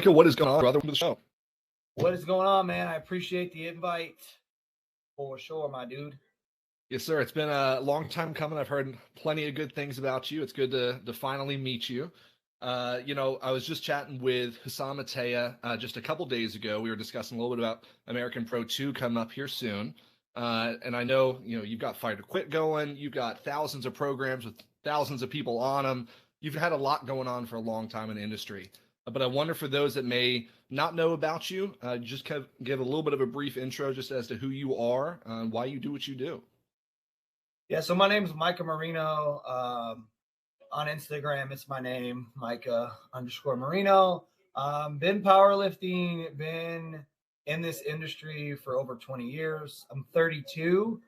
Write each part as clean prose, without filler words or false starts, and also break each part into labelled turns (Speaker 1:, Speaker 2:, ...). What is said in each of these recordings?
Speaker 1: Micah, what is going on, brother? Welcome to the show.
Speaker 2: What is going on, man? I appreciate the invite. For sure, my dude.
Speaker 1: Yes, sir. It's been a long time coming. I've heard plenty of good things about you. It's good to finally meet you. I was just chatting with Hassan Matea just a couple days ago. We were discussing a little bit about American Pro 2 coming up here soon. And I know, you've got Fight or Quit going. You've got thousands of programs with thousands of people on them. You've had a lot going on for a long time in the industry. But I wonder, for those that may not know about you, just kind of give a little bit of a brief intro just as to who you are and why you do what you do.
Speaker 2: Yeah, so my name is Micah Marino. On Instagram, it's my name, Micah_Marino. Been powerlifting, been in this industry for over 20 years. I'm 32.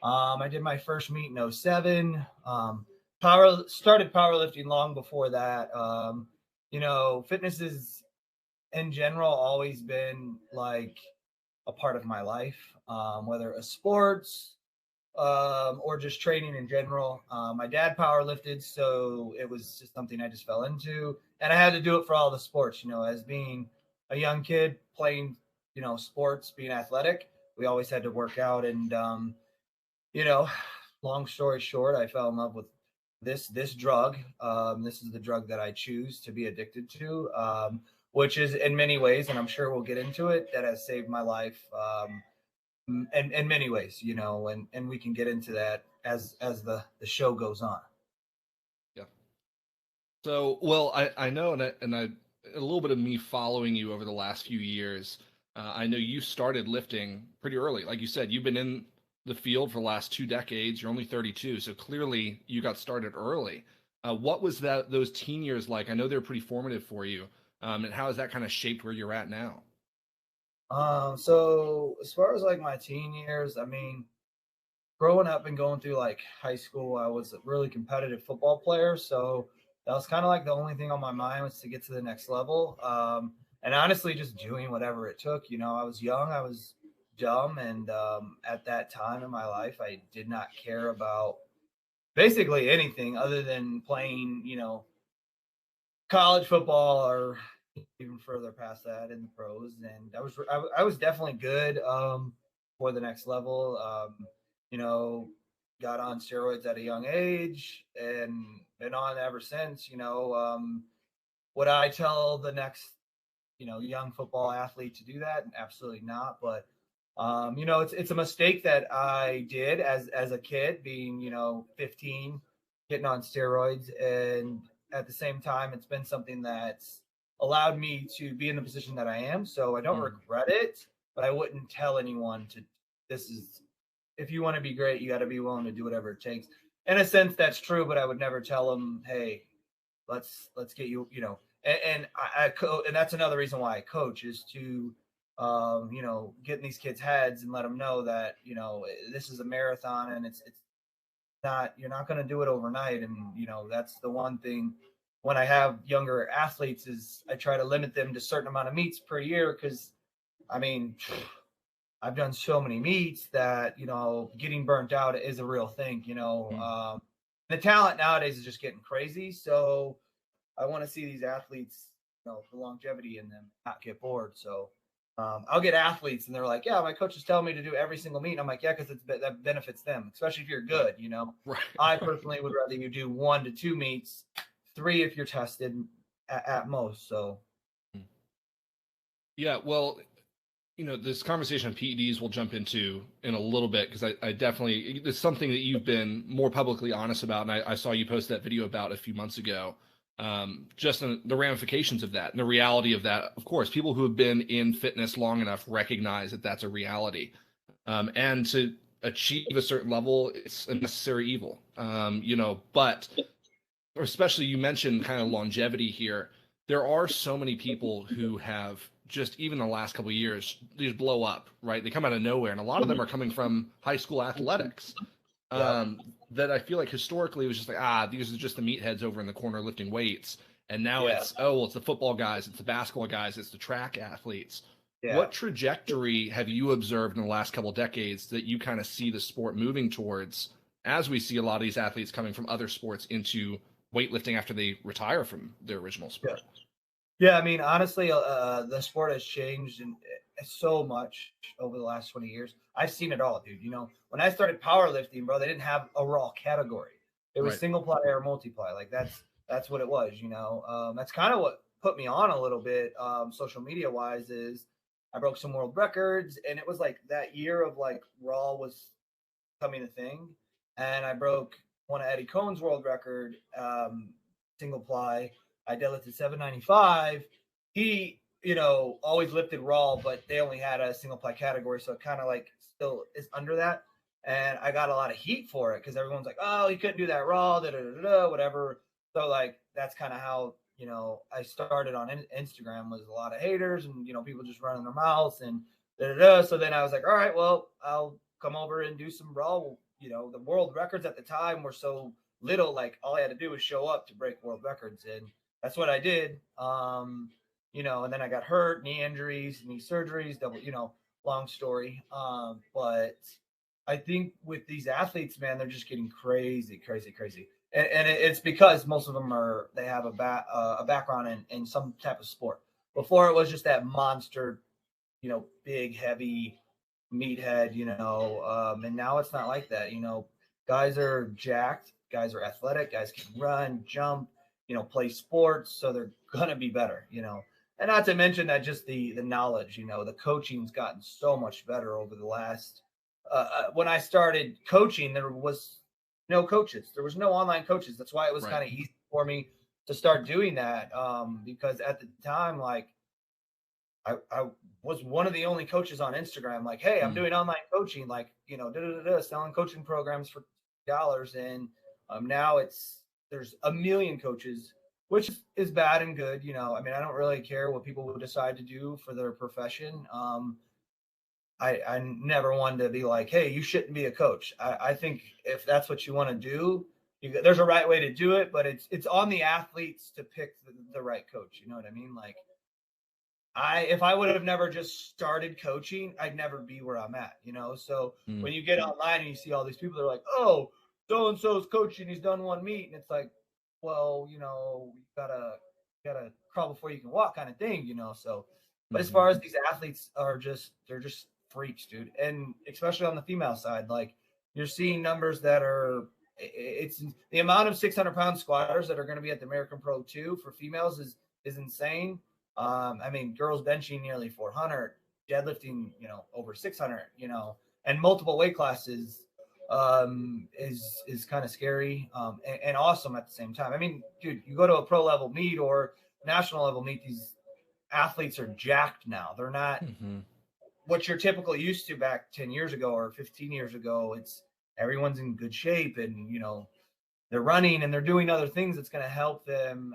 Speaker 2: I did my first meet in 07. Started powerlifting long before that. Fitness is in general always been like a part of my life, whether it's sports or just training in general. My dad powerlifted, so it was just something I just fell into, and I had to do it for all the sports. As being a young kid playing, sports, being athletic, we always had to work out. And long story short, I fell in love with this drug. This is the drug that I choose to be addicted to, which is in many ways, and I'm sure we'll get into it, that has saved my life. In many ways, and we can get into that as the show goes on.
Speaker 1: Yeah. So, well, I know, and I a little bit of me following you over the last few years. I know you started lifting pretty early. Like you said, you've been in the field for the last 2 decades. You're only 32, so clearly you got started early. What was those teen years like? I know they were pretty formative for you, and how has that kind of shaped where you're at now?
Speaker 2: So as far as like my teen years, I mean, growing up and going through like high school, I was a really competitive football player. So that was kind of like the only thing on my mind was to get to the next level. And honestly, just doing whatever it took. I was young, I was dumb. And at that time in my life, I did not care about basically anything other than playing, college football or even further past that in the pros. And I was definitely good for the next level. Got on steroids at a young age and been on ever since. Would I tell the next young football athlete to do that? Absolutely not. But it's a mistake that I did as a kid, being 15, getting on steroids. And at the same time, it's been something that's allowed me to be in the position that I am. So I don't regret it, but I wouldn't tell anyone if you want to be great, you got to be willing to do whatever it takes. In a sense, that's true, but I would never tell them, hey, let's get you, and and that's another reason why I coach, is to, get in these kids' heads and let them know that, this is a marathon, and it's not, you're not going to do it overnight. And, that's the one thing when I have younger athletes is I try to limit them to a certain amount of meets per year. Cause I mean, I've done so many meets that, getting burnt out is a real thing, the talent nowadays is just getting crazy. So I want to see these athletes, the longevity in them, not get bored. So I'll get athletes and they're like, yeah, my coach is telling me to do every single meet. And I'm like, yeah, because that benefits them, especially if you're good,
Speaker 1: Right.
Speaker 2: I personally would rather you do 1 to 2 meets, 3 if you're tested at most. So
Speaker 1: Yeah, well, this conversation on PEDs we'll jump into in a little bit, because I definitely, it's something that you've been more publicly honest about, and I saw you post that video about a few months ago. Just in the ramifications of that and the reality of that. Of course, people who have been in fitness long enough recognize that that's a reality. And to achieve a certain level, it's a necessary evil. But especially, you mentioned kind of longevity here. There are so many people who have just, even the last couple of years, they just blow up, right? They come out of nowhere, and a lot of them are coming from high school athletics. That I feel like historically it was just like, these are just the meatheads over in the corner lifting weights. And now it's the football guys, it's the basketball guys, it's the track athletes. Yeah. What trajectory have you observed in the last couple of decades that you kind of see the sport moving towards, as we see a lot of these athletes coming from other sports into weightlifting after they retire from their original sport?
Speaker 2: Yeah, I mean, honestly, the sport has changed so much over the last 20 years. I've seen it all, dude. You know, when I started powerlifting, bro, they didn't have a raw category. It was
Speaker 1: Right.
Speaker 2: single ply or multiply. Like that's what it was. You know, that's kind of what put me on a little bit, social media wise. Is I broke some world records, and it was like that year of like raw was becoming a thing, and I broke one of Eddie Cohn's world record, single ply. I deadlifted 795. He, you know, always lifted raw, but they only had a single ply category, so it kind of like still is under that. And I got a lot of heat for it because everyone's like, "Oh, you couldn't do that raw, da da da da, whatever." So like that's kind of how I started on Instagram was a lot of haters and people just running their mouths and da da da. So then I was like, "All right, well, I'll come over and do some raw." The world records at the time were so little, like all I had to do was show up to break world records, and that's what I did. And then I got hurt, knee injuries, knee surgeries, double, long story. But I think with these athletes, man, they're just getting crazy, crazy, crazy. And it's because most of them they have a background in some type of sport. Before it was just that monster, big, heavy meathead, and now it's not like that. Guys are jacked, guys are athletic, guys can run, jump, play sports, so they're gonna be better, And not to mention that just the knowledge, the coaching's gotten so much better over the last. When I started coaching, there was no coaches. There was no online coaches. That's why it was
Speaker 1: Right.
Speaker 2: kind of easy for me to start doing that, because at the time, like I was one of the only coaches on Instagram. Like, hey, I'm doing online coaching, like selling coaching programs for dollars, and now there's a million coaches, which is bad and good. I mean, I don't really care what people would decide to do for their profession. I never wanted to be like, hey, you shouldn't be a coach. I think if that's what you want to do, there's a right way to do it, but it's on the athletes to pick the right coach. You know what I mean? Like, if I would have never just started coaching, I'd never be where I'm at, So when you get online and you see all these people, they're like, oh, so and so's coaching, he's done one meet, and it's like, well, you gotta crawl before you can walk, kind of thing, So, but as far as these athletes they're just freaks, dude, and especially on the female side, like you're seeing numbers that are. It's the amount of 600-pound squatters that are going to be at the American Pro 2 for females is insane. I mean, girls benching nearly 400, deadlifting, over 600, and multiple weight classes, is kind of scary, and awesome at the same time. I mean, dude, you go to a pro level meet or national level meet, these athletes are jacked now. They're not what you're typically used to back 10 years ago or 15 years ago. It's everyone's in good shape, and they're running and they're doing other things that's going to help them.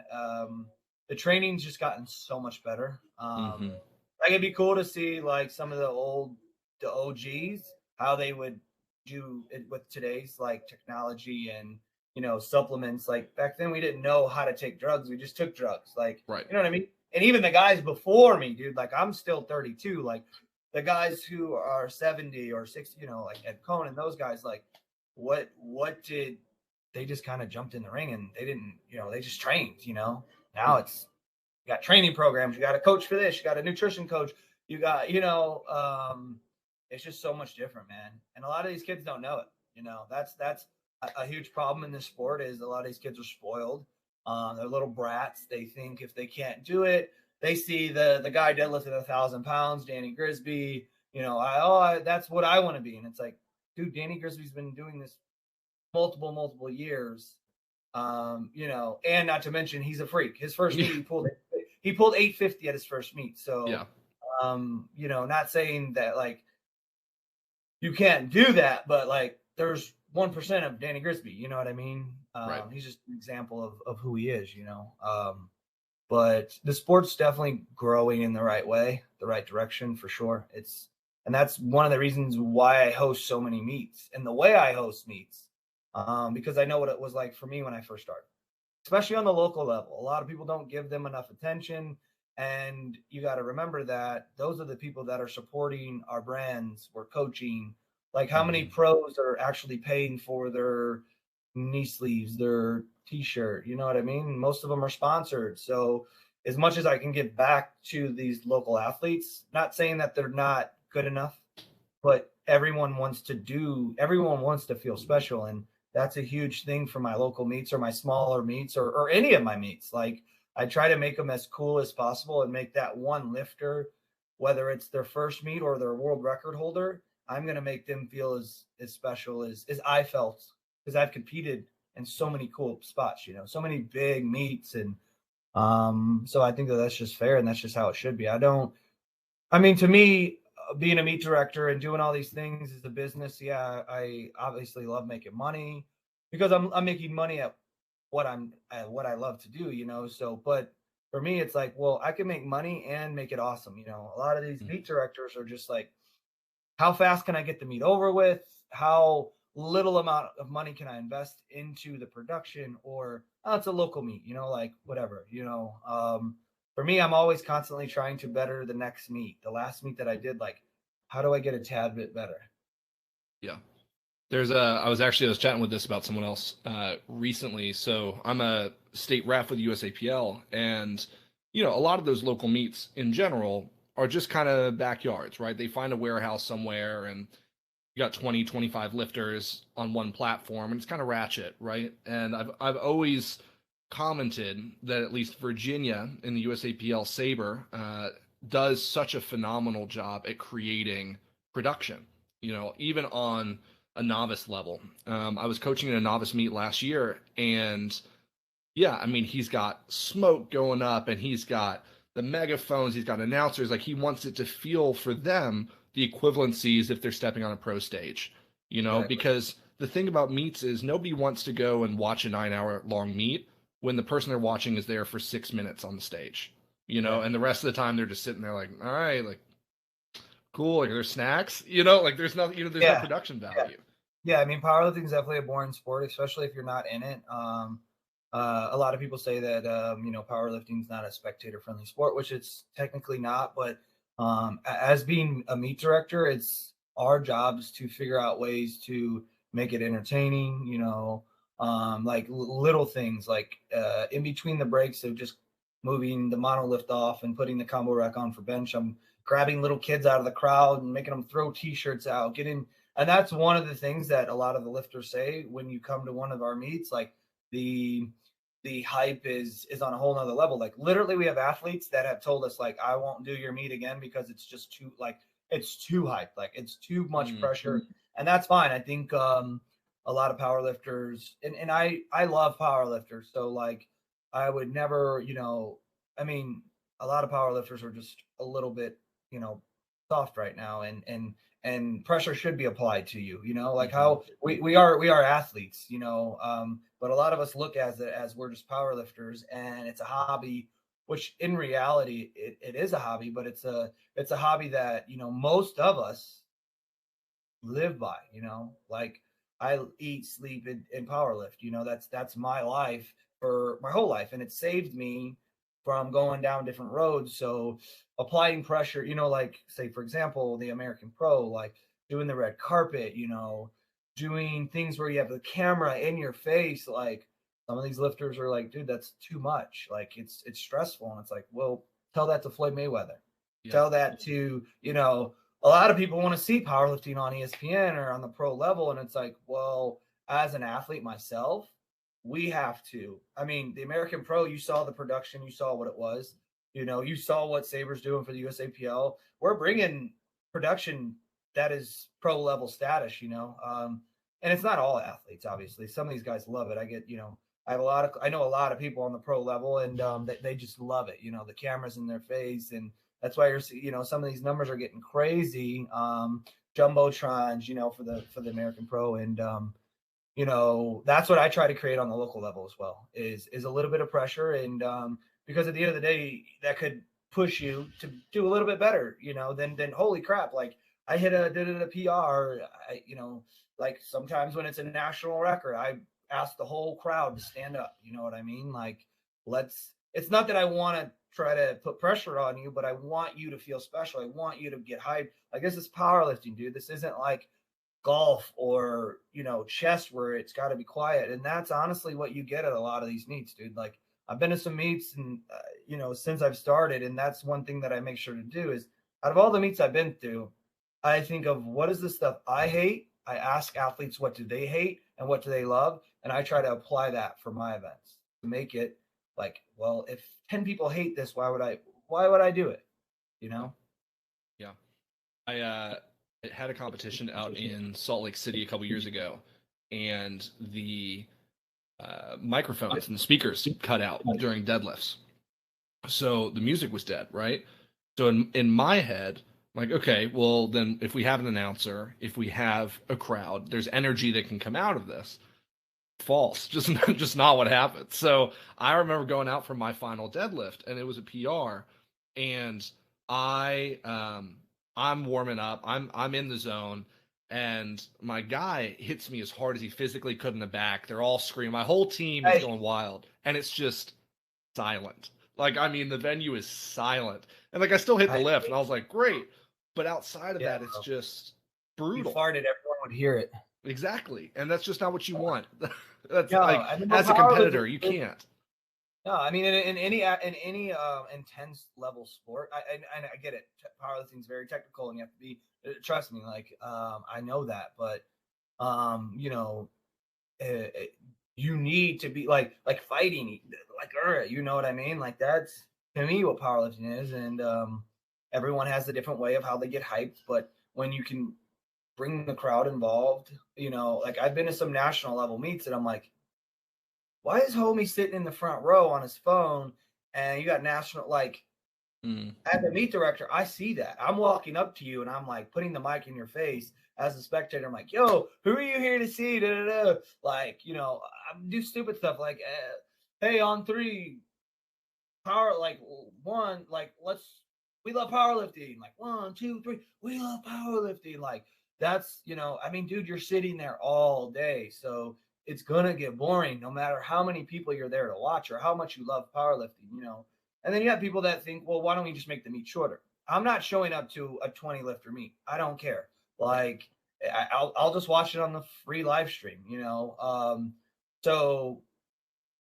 Speaker 2: The training's just gotten so much better. Like it'd be cool to see like some of the OGs, how they would do it with today's like technology and supplements. Like back then we didn't know how to take drugs. We just took drugs. Like,
Speaker 1: right.
Speaker 2: You know what I mean? And even the guys before me, dude, like I'm still 32. Like the guys who are 70 or 60, like Ed Cohn and those guys, like what did they just kind of jumped in the ring and they didn't, they just trained, Now it's you got training programs, you got a coach for this, you got a nutrition coach, you got, it's just so much different, man. And a lot of these kids don't know it. That's a huge problem in this sport is a lot of these kids are spoiled. They're little brats. They think if they can't do it, they see the guy deadlifted 1,000 pounds, Danny Grisby, that's what I want to be. And it's like, dude, Danny Grisby's been doing this multiple years, and not to mention he's a freak. His first meet he pulled 850 at his first meet. So
Speaker 1: yeah,
Speaker 2: not saying that like you can't do that, but like there's 1% of Danny Grisby, you know what I mean?
Speaker 1: Right.
Speaker 2: He's just an example of who he is, but the sport's definitely growing in the right way, the right direction for sure. And that's one of the reasons why I host so many meets and the way I host meets. Because I know what it was like for me when I first started, especially on the local level. A lot of people don't give them enough attention. And you got to remember that those are the people that are supporting our brands. We're coaching. Like how many pros are actually paying for their knee sleeves, their t-shirt? You know what I mean? Most of them are sponsored. So as much as I can give back to these local athletes, not saying that they're not good enough, but everyone wants to feel special. And that's a huge thing for my local meets or my smaller meets or any of my meets. Like I try to make them as cool as possible and make that one lifter, whether it's their first meet or their world record holder, I'm going to make them feel as special as I felt, because I've competed in so many cool spots, so many big meets. And so I think that that's just fair, and that's just how it should be. To me, being a meet director and doing all these things is a business. Yeah, I obviously love making money because I'm making money at what I love to do, So, but for me, it's like, well, I can make money and make it awesome. A lot of these meet directors are just like, how fast can I get the meet over with? How little amount of money can I invest into the production? Or it's a local meet, like whatever, for me, I'm always constantly trying to better the next meet. The last meet that I did, like, how do I get a tad bit better?
Speaker 1: Yeah. I was chatting with this about someone else recently. So I'm a state ref with USAPL, and a lot of those local meets in general are just kind of backyards, right? They find a warehouse somewhere, and you got 20, 25 lifters on one platform, and it's kind of ratchet, right? And I've always commented that at least Virginia in the USAPL Sabre does such a phenomenal job at creating production, even on a novice level. I was coaching in a novice meet last year, and yeah, he's got smoke going up, and he's got the megaphones, he's got announcers. Like, he wants it to feel for them the equivalencies if they're stepping on a pro stage,
Speaker 2: Exactly.
Speaker 1: because the thing about meets is nobody wants to go and watch a 9-hour long meet when the person they're watching is there for 6 minutes on the stage,
Speaker 2: Right.
Speaker 1: and the rest of the time they're just sitting there like, all right, like, cool, like there's snacks, like there's no, there's no production value.
Speaker 2: Yeah, powerlifting is definitely a boring sport, especially if you're not in it. A lot of people say that powerlifting is not a spectator-friendly sport, which it's technically not. But as being a meet director, it's our jobs to figure out ways to make it entertaining. Like little things, like in between the breaks of just moving the monolift off and putting the combo rack on for bench. I'm grabbing little kids out of the crowd and making them throw T-shirts out, and that's one of the things that a lot of the lifters say when you come to one of our meets. Like the hype is on a whole nother level. Like literally, we have athletes that have told us, like, I won't do your meet again because it's just too, like, it's too hyped, like it's too much pressure. And that's fine. I think a lot of power lifters, and I love power lifters, so like I would never, a lot of power lifters are just a little bit, soft right now, and pressure should be applied to you, like how we are athletes, but a lot of us look as we're just power lifters, and it's a hobby, which in reality it is a hobby, but it's a hobby that most of us live by. Like I eat, sleep, and power lift. That's my life for my whole life, and it saved me from going down different roads. So applying pressure, like say for example the American Pro, like doing the red carpet, doing things where you have the camera in your face. Like some of these lifters are like, dude, that's too much. Like it's stressful, and it's like, well, tell that to Floyd Mayweather. Yeah. Tell that to a lot of people want to see powerlifting on ESPN or on the pro level. And it's like, well, as an athlete myself, we have to. The American Pro, you saw the production, you saw what it was. You saw what Sabre's doing for the USAPL. We're bringing production that is pro level status, and it's not all athletes, obviously. Some of these guys love it. I know a lot of people on the pro level, and they just love it. The cameras in their face, and that's why you're some of these numbers are getting crazy. Jumbotrons, for the American Pro, and that's what I try to create on the local level as well. Is a little bit of pressure, and because at the end of the day, that could push you to do a little bit better. Than holy crap, like I did a PR. Like sometimes when it's a national record, I ask the whole crowd to stand up. You know what I mean? Like it's not that I want to try to put pressure on you, but I want you to feel special. I want you to get hyped. Like this is powerlifting, dude. This isn't like golf or chess where it's got to be quiet. And that's honestly what you get at a lot of these meets, dude. Like I've been to some meets and, since I've started. And that's one thing that I make sure to do is out of all the meets I've been through, I think of what is the stuff I hate. I ask athletes, what do they hate and what do they love? And I try to apply that for my events to make it like, well, if 10 people hate this, why would I do it? You know?
Speaker 1: Yeah. I had a competition out in Salt Lake City a couple years ago, and the microphones and the speakers cut out during deadlifts. So the music was dead, right? So in my head, like, okay, well then if we have an announcer, if we have a crowd, there's energy that can come out of this. False, just not what happened. So I remember going out for my final deadlift, and it was a PR, and I'm warming up, I'm in the zone, and my guy hits me as hard as he physically could in the back. They're all screaming. My whole team is going wild, and it's just silent. Like, I mean, the venue is silent, and like I still hit the lift, and I was like, great, but outside of that, it's just brutal.
Speaker 2: You farted, everyone would hear it.
Speaker 1: Exactly, and that's just not what you want. That's as a competitor, you can't.
Speaker 2: No, I mean in any intense level sport, I get it. Powerlifting is very technical, and you have to be. Trust me, like I know that, but you need to be like fighting, like you know what I mean? Like that's to me what powerlifting is, and everyone has a different way of how they get hyped, but when you can bring the crowd involved, like I've been to some national level meets and I'm like, why is homie sitting in the front row on his phone and you got national, like as a meet director, I see that. I'm walking up to you and I'm like putting the mic in your face as a spectator. I'm like, yo, who are you here to see? Da, da, da. Like, I do stupid stuff like, hey, on 3, power, like 1, like we love powerlifting. Like 1, 2, 3, we love powerlifting. Like that's, I mean, dude, you're sitting there all day. So it's going to get boring no matter how many people you're there to watch or how much you love powerlifting. And then you have people that think, well, why don't we just make the meet shorter? I'm not showing up to a 20 lifter meet. I don't care. Like I'll just watch it on the free live stream, so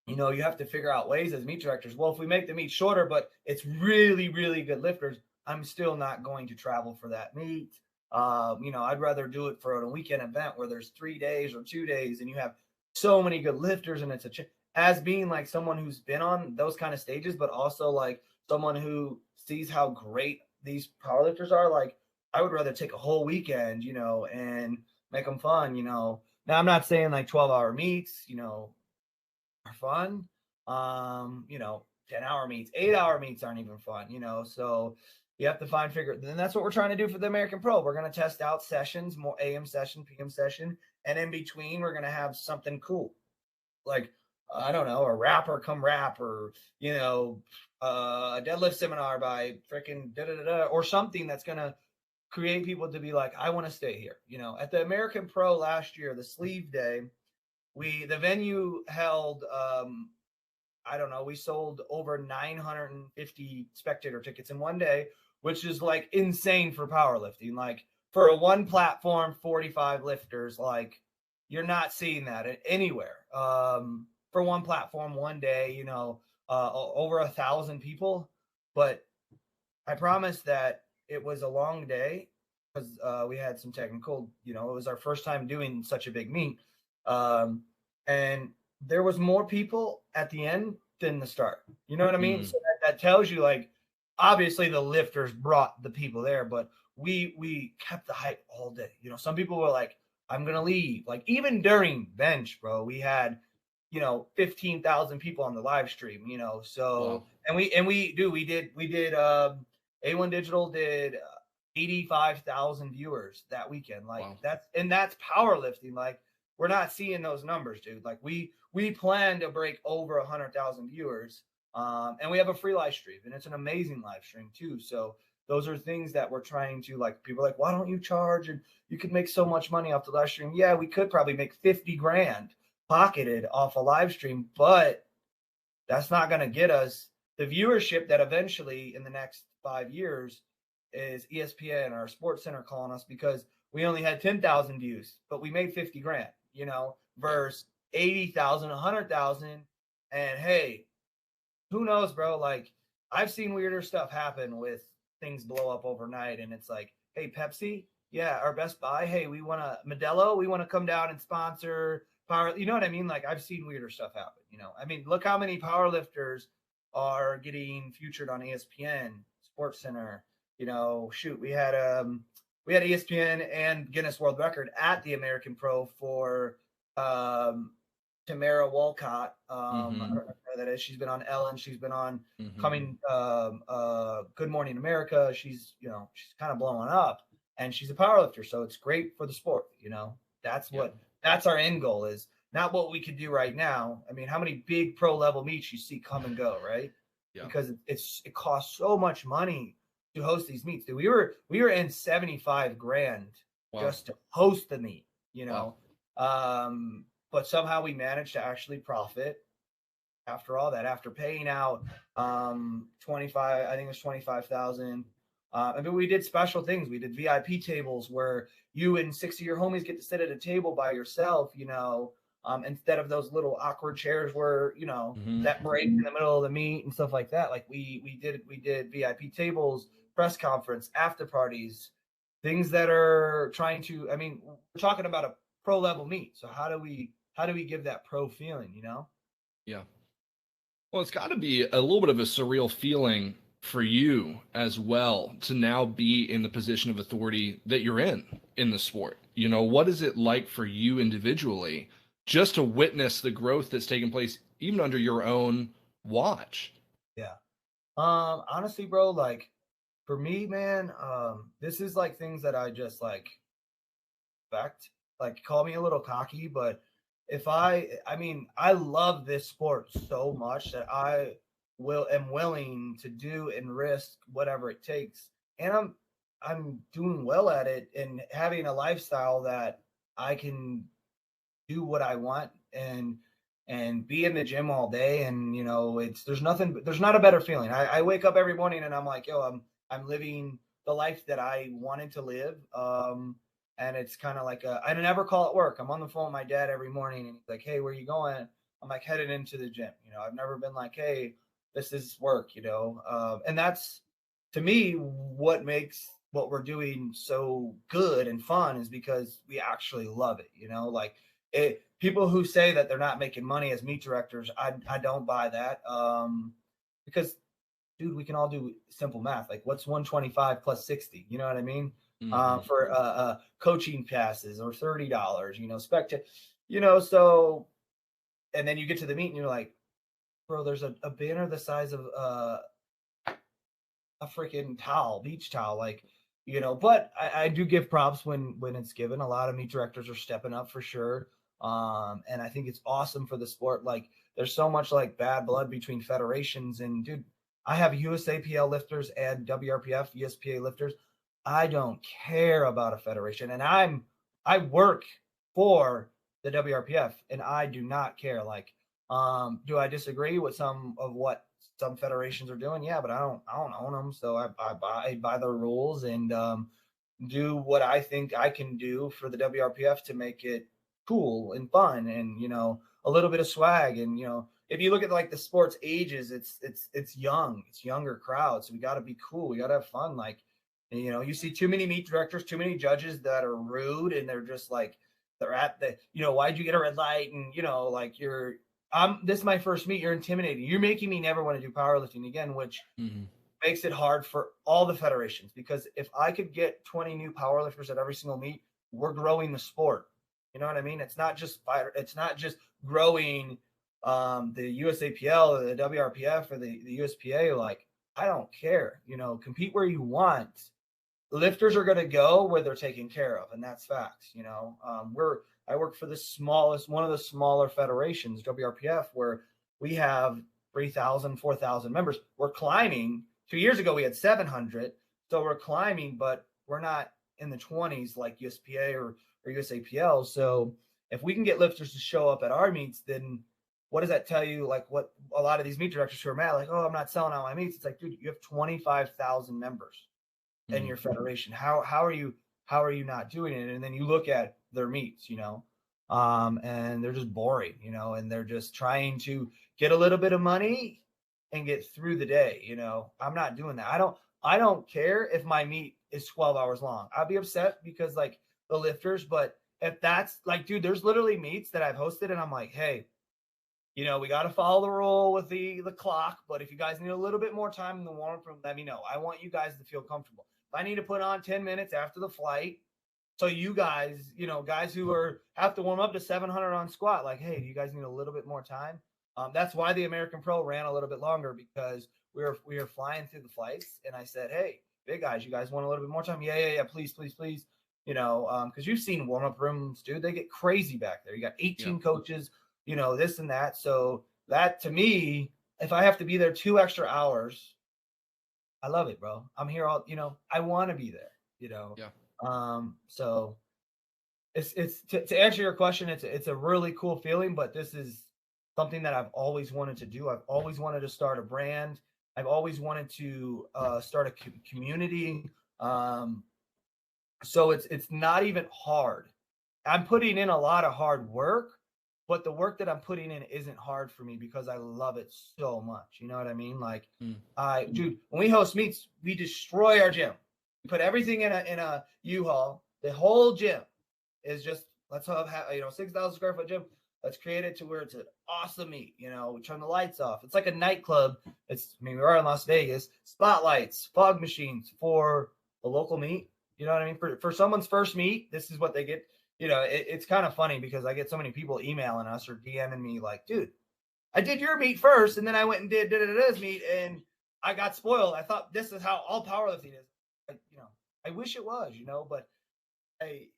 Speaker 2: you have to figure out ways as meet directors. Well, if we make the meet shorter, but it's really, really good lifters, I'm still not going to travel for that meet. I'd rather do it for a weekend event where there's 3 days or 2 days and you have so many good lifters, and it's as being like someone who's been on those kind of stages, but also like someone who sees how great these powerlifters are. Like I would rather take a whole weekend, and make them fun. Now I'm not saying like 12-hour meets, are fun. 10-hour meets, 8-hour meets aren't even fun, so you have to then that's what we're trying to do for the American Pro. We're going to test out sessions, more AM session, PM session, and in between we're going to have something cool. Like, I don't know, a rapper come rap, or, a deadlift seminar by freaking or something that's going to create people to be like, I want to stay here. At the American Pro last year, the sleeve day, the venue held, I don't know, we sold over 950 spectator tickets in one day, which is like insane for powerlifting. Like for a one platform, 45 lifters, like you're not seeing that anywhere. For one platform, one day, over 1,000 people. But I promise that it was a long day because we had some technical, it was our first time doing such a big meet. And there was more people at the end than the start. You know what I mean? So that tells you, like, obviously the lifters brought the people there, but we kept the hype all day. Some people were like, I'm going to leave. Like even during bench, bro, we had, 15,000 people on the live stream, so, wow. we did A1 Digital did 85,000 viewers that weekend. Like wow. That's powerlifting. Like we're not seeing those numbers, dude. Like we plan to break over 100,000 viewers. And we have a free live stream, and it's an amazing live stream too. So those are things that we're trying to, like, people are like, why don't you charge? And you could make so much money off the live stream. Yeah, we could probably make 50 grand pocketed off a live stream, but that's not going to get us the viewership that eventually in the next 5 years is ESPN or Sports Center calling us because we only had 10,000 views, but we made 50 grand, versus 80,000, 100,000. And hey, who knows, bro? Like, I've seen weirder stuff happen with things blow up overnight, and it's like, hey, Pepsi, yeah, our Best Buy, hey, we want to Modelo, we want to come down and sponsor power. You know what I mean? Like, I've seen weirder stuff happen. I mean, look how many power lifters are getting featured on ESPN, Sports Center. Shoot, we had ESPN and Guinness World Record at the American Pro for Tamara Walcott. I don't know who that is. She's been on Ellen. She's been on coming Good Morning America. She's kind of blowing up, and she's a powerlifter, so it's great for the sport. That's our end goal, is not what we could do right now. I mean, how many big pro level meets you see come and go, right?
Speaker 1: Yeah.
Speaker 2: Because it costs so much money to host these meets. Dude, we were in 75 grand just to host the meet. But somehow we managed to actually profit after all that, after paying out 25, I think it was 25,000. I mean, we did special things. We did VIP tables where you and 6 of your homies get to sit at a table by yourself, instead of those little awkward chairs where, that break in the middle of the meet and stuff like that. Like we did VIP tables, press conference, after parties, things that are trying to, I mean, we're talking about a pro level meet. So how do we give that pro feeling,
Speaker 1: Yeah. Well, it's got to be a little bit of a surreal feeling for you as well to now be in the position of authority that you're in the sport. What is it like for you individually just to witness the growth that's taken place even under your own watch?
Speaker 2: Yeah. Honestly, bro, like for me, man, this is like things that I just like expect. Like, call me a little cocky, but I mean, I love this sport so much that I am willing to do and risk whatever it takes. And I'm doing well at it and having a lifestyle that I can do what I want and be in the gym all day. And there's not a better feeling. I wake up every morning and I'm like, yo, I'm living the life that I wanted to live. And it's kind of like I never call it work. I'm on the phone with my dad every morning and he's like, hey, where you going? I'm like, headed into the gym. I've never been like, hey, this is work, and that's, to me, what makes what we're doing so good and fun is because we actually love it. Like people who say that they're not making money as meet directors, I don't buy that. Because dude, we can all do simple math. Like, what's 125 plus 60? You know what I mean? For coaching passes or $30, so, and then you get to the meet and you're like, bro, there's a banner the size of a freaking towel, beach towel, like, but I do give props when it's given. A lot of meet directors are stepping up for sure. And I think it's awesome for the sport. Like, there's so much like bad blood between federations, and dude, I have USAPL lifters and WRPF, USPA lifters. I don't care about a federation, and I work for the WRPF, and I do not care. Like, do I disagree with some of what some federations are doing? Yeah, but I don't own them, so I buy their rules and do what I think I can do for the WRPF to make it cool and fun, and a little bit of swag. And if you look at like the sports ages, it's younger crowd, so we got to be cool, we got to have fun. Like, you see too many meet directors, too many judges that are rude, and they're just like, they're at the, why'd you get a red light? And like, this is my first meet, you're intimidating, you're making me never want to do powerlifting again, which makes it hard for all the federations. Because if I could get 20 new powerlifters at every single meet, we're growing the sport. You know what I mean? It's not just growing the USAPL or the WRPF or the USPA. Like, I don't care. Compete where you want. Lifters are going to go where they're taken care of, and that's facts. I work for one of the smaller federations, WRPF, where we have 3,000, 4,000 members. We're climbing. 2 years ago, we had 700. So we're climbing, but we're not in the 20s like USPA or USAPL. So if we can get lifters to show up at our meets, then what does that tell you? Like, what a lot of these meet directors who are mad, like, oh, I'm not selling out my meets. It's like, dude, you have 25,000 members in your federation. How are you not doing it? And then you look at their meets, and they're just boring, and they're just trying to get a little bit of money and get through the day. You know, I'm not doing that. I don't care if my meet is 12 hours long. I'll be upset because like the lifters, but if that's like, dude, there's literally meets that I've hosted and I'm like, hey, you know, we got to follow the rule with the clock. But if you guys need a little bit more time in the warm up room, let me know. I want you guys to feel comfortable. If I need to put on 10 minutes after the flight, so you guys, you know, guys who are have to warm up to 700 on squat, like, hey, do you guys need a little bit more time? That's why the American Pro ran a little bit longer because we were flying through the flights, and I said, hey, big guys, you guys want a little bit more time? Yeah, please, please, please. You know, because you've seen warm up rooms, dude, they get crazy back there. You got 18 coaches, you know, this and that. So that to me, if I have to be there 2 extra hours, I love it, bro. I'm here all, you know, I want to be there, you know.
Speaker 1: Yeah.
Speaker 2: So it's to answer your question, it's a really cool feeling, but this is something that I've always wanted to do. I've always wanted to start a brand. I've always wanted to start a community. So it's not even hard. I'm putting in a lot of hard work, but the work that I'm putting in isn't hard for me because I love it so much. You know what I mean? Like, dude, when we host meets, we destroy our gym. We put everything in a U-Haul. The whole gym is just let's have 6,000 square foot gym. Let's create it to where it's an awesome meet. You know, we turn the lights off. It's like a nightclub. I mean, we are in Las Vegas. Spotlights, fog machines for the local meet. You know what I mean? For someone's first meet, this is what they get. You know, it's kind of funny because I get so many people emailing us or DMing me like, dude, I did your meet first, and then I went and did this meet, and I got spoiled. I thought this is how all powerlifting is. You know, I wish it was, you know, but hey,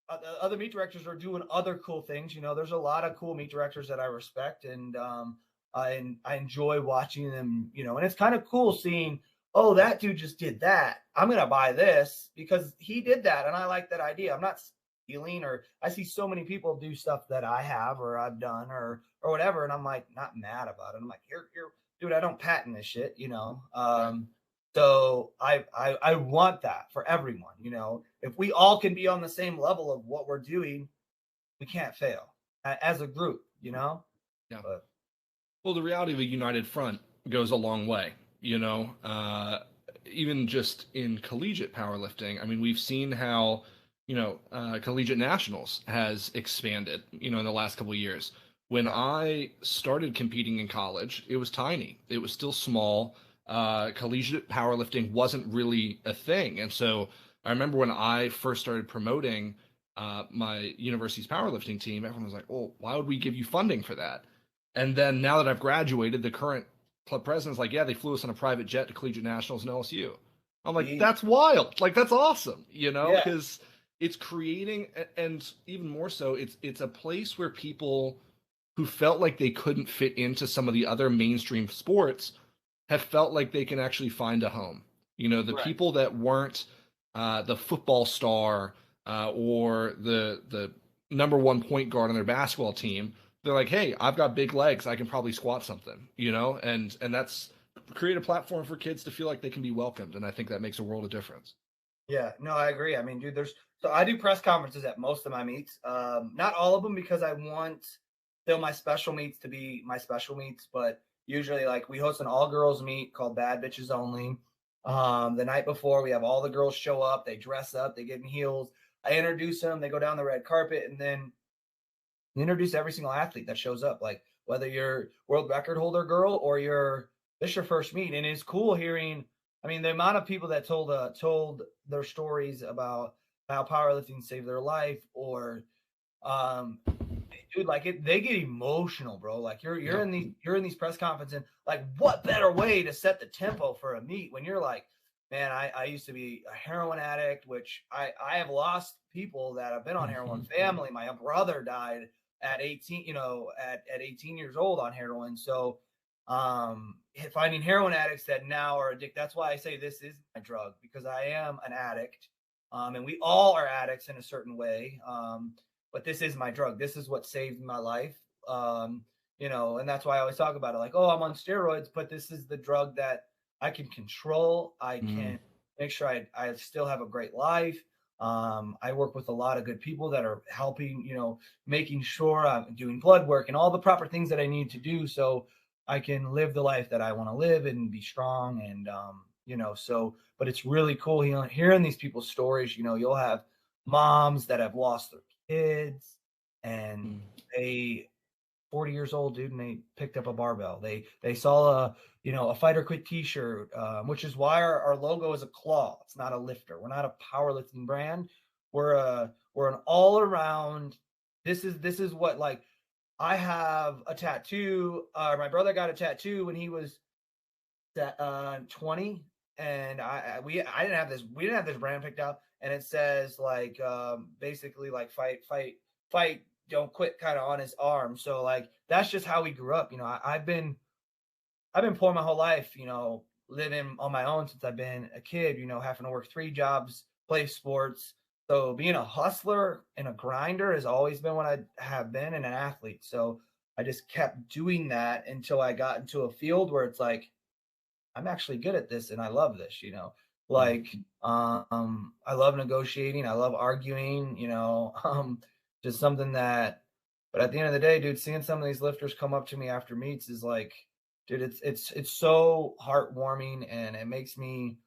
Speaker 2: other meet directors are doing other cool things. You know, there's a lot of cool meet directors that I respect, and I enjoy watching them. You know, and it's kind of cool seeing, oh, that dude just did that. I'm gonna buy this because he did that, and I like that idea. I'm not stealing, or I see so many people do stuff that I have or I've done or whatever, and I'm like not mad about it. I'm like, here, dude, I don't patent this shit. You know. So I want that for everyone, you know. If we all can be on the same level of what we're doing, we can't fail as a group, you know.
Speaker 1: Yeah. Well, the reality of a united front goes a long way, you know. Even just in collegiate powerlifting, I mean, we've seen how, you know, collegiate nationals has expanded, you know, in the last couple of years. When I started competing in college, it was tiny. It was still small. Collegiate powerlifting wasn't really a thing. And so I remember when I first started promoting my university's powerlifting team, everyone was like, well, why would we give you funding for that? And then now that I've graduated, the current club president's like, yeah, they flew us on a private jet to collegiate nationals and LSU. I'm like, that's wild. Like, that's awesome, you know, because it's creating, and even more so, it's a place where people who felt like they couldn't fit into some of the other mainstream sports have felt like they can actually find a home. You know, the people that weren't the football star or the number one point guard on their basketball team, they're like, hey, I've got big legs. I can probably squat something, you know, and that's create a platform for kids to feel like they can be welcomed. And I think that makes a world of difference.
Speaker 2: Yeah, no, I agree. I mean, dude, so I do press conferences at most of my meets. Not all of them because I want still my special meets to be my special meets, but usually like we host an all girls meet called Bad Bitches Only. The night before we have all the girls show up, they dress up, they get in heels. I introduce them, they go down the red carpet, and then introduce every single athlete that shows up, like whether you're world record holder girl or this is your first meet. And it's cool hearing, I mean, the amount of people that told their stories about how powerlifting saved their life, or dude, like they get emotional, bro. Like you're in these press conferences, and like what better way to set the tempo for a meet when you're like, man, I used to be a heroin addict, which I have lost people that have been on heroin. Family, my brother died at 18, you know, at 18 years old on heroin. So finding heroin addicts that now are addicted. That's why I say this is my drug, because I am an addict. And we all are addicts in a certain way. But this is my drug. This is what saved my life. You know, and that's why I always talk about it. Like, oh, I'm on steroids, but this is the drug that I can control. I can make sure I still have a great life. I work with a lot of good people that are helping, you know, making sure I'm doing blood work and all the proper things that I need to do. So I can live the life that I want to live and be strong. And, so, but it's really cool hearing these people's stories. You'll have moms that have lost their kids and they 40 years old, dude, and they picked up a barbell. They saw a fighter quit t-shirt, which is why our logo is a claw. It's not a lifter. We're not a powerlifting brand. We're an all around. This is what, like, I have a tattoo. My brother got a tattoo when he was 20, and I didn't have this. We didn't have this brand picked out, and it says like basically like fight, don't quit, kind of on his arm. So like that's just how we grew up. I've been poor my whole life. Living on my own since I've been a kid. Having to work 3 jobs, play sports. So being a hustler and a grinder has always been what I have been, and an athlete. So I just kept doing that until I got into a field where it's like, I'm actually good at this and I love this, like, I love negotiating. I love arguing, just something that, but at the end of the day, dude, seeing some of these lifters come up to me after meets is like, dude, it's so heartwarming, and it makes me,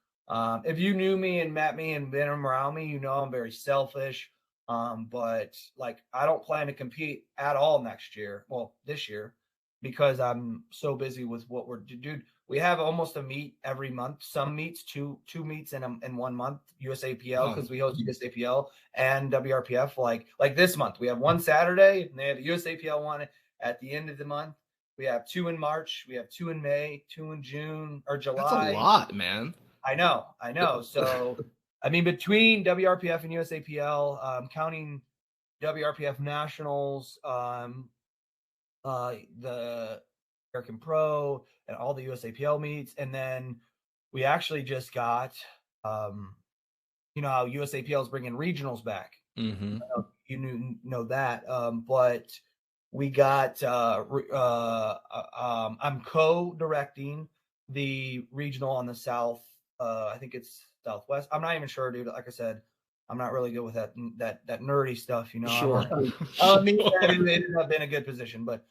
Speaker 2: if you knew me and met me and been around me, I'm very selfish. But like, I don't plan to compete at all next year. Well, this year, because I'm so busy with what we're, dude. We have almost a meet every month. Some meets, two meets in 1 month. USAPL, because we host USAPL and WRPF. Like this month, we have one Saturday, and they have a USAPL one at the end of the month. We have 2 in March. We have 2 in May, 2 in June or July.
Speaker 1: That's a lot, man.
Speaker 2: I know. So, I mean, between WRPF and USAPL, counting WRPF nationals, the American Pro, and all the USAPL meets, and then we actually just got, how USAPL is bringing regionals back.
Speaker 1: Mm-hmm.
Speaker 2: You know that, but we got. I'm co-directing the regional on the South. I think it's Southwest. I'm not even sure, dude. Like I said, I'm not really good with that nerdy stuff.
Speaker 1: Sure.
Speaker 2: It ended up in a good position, but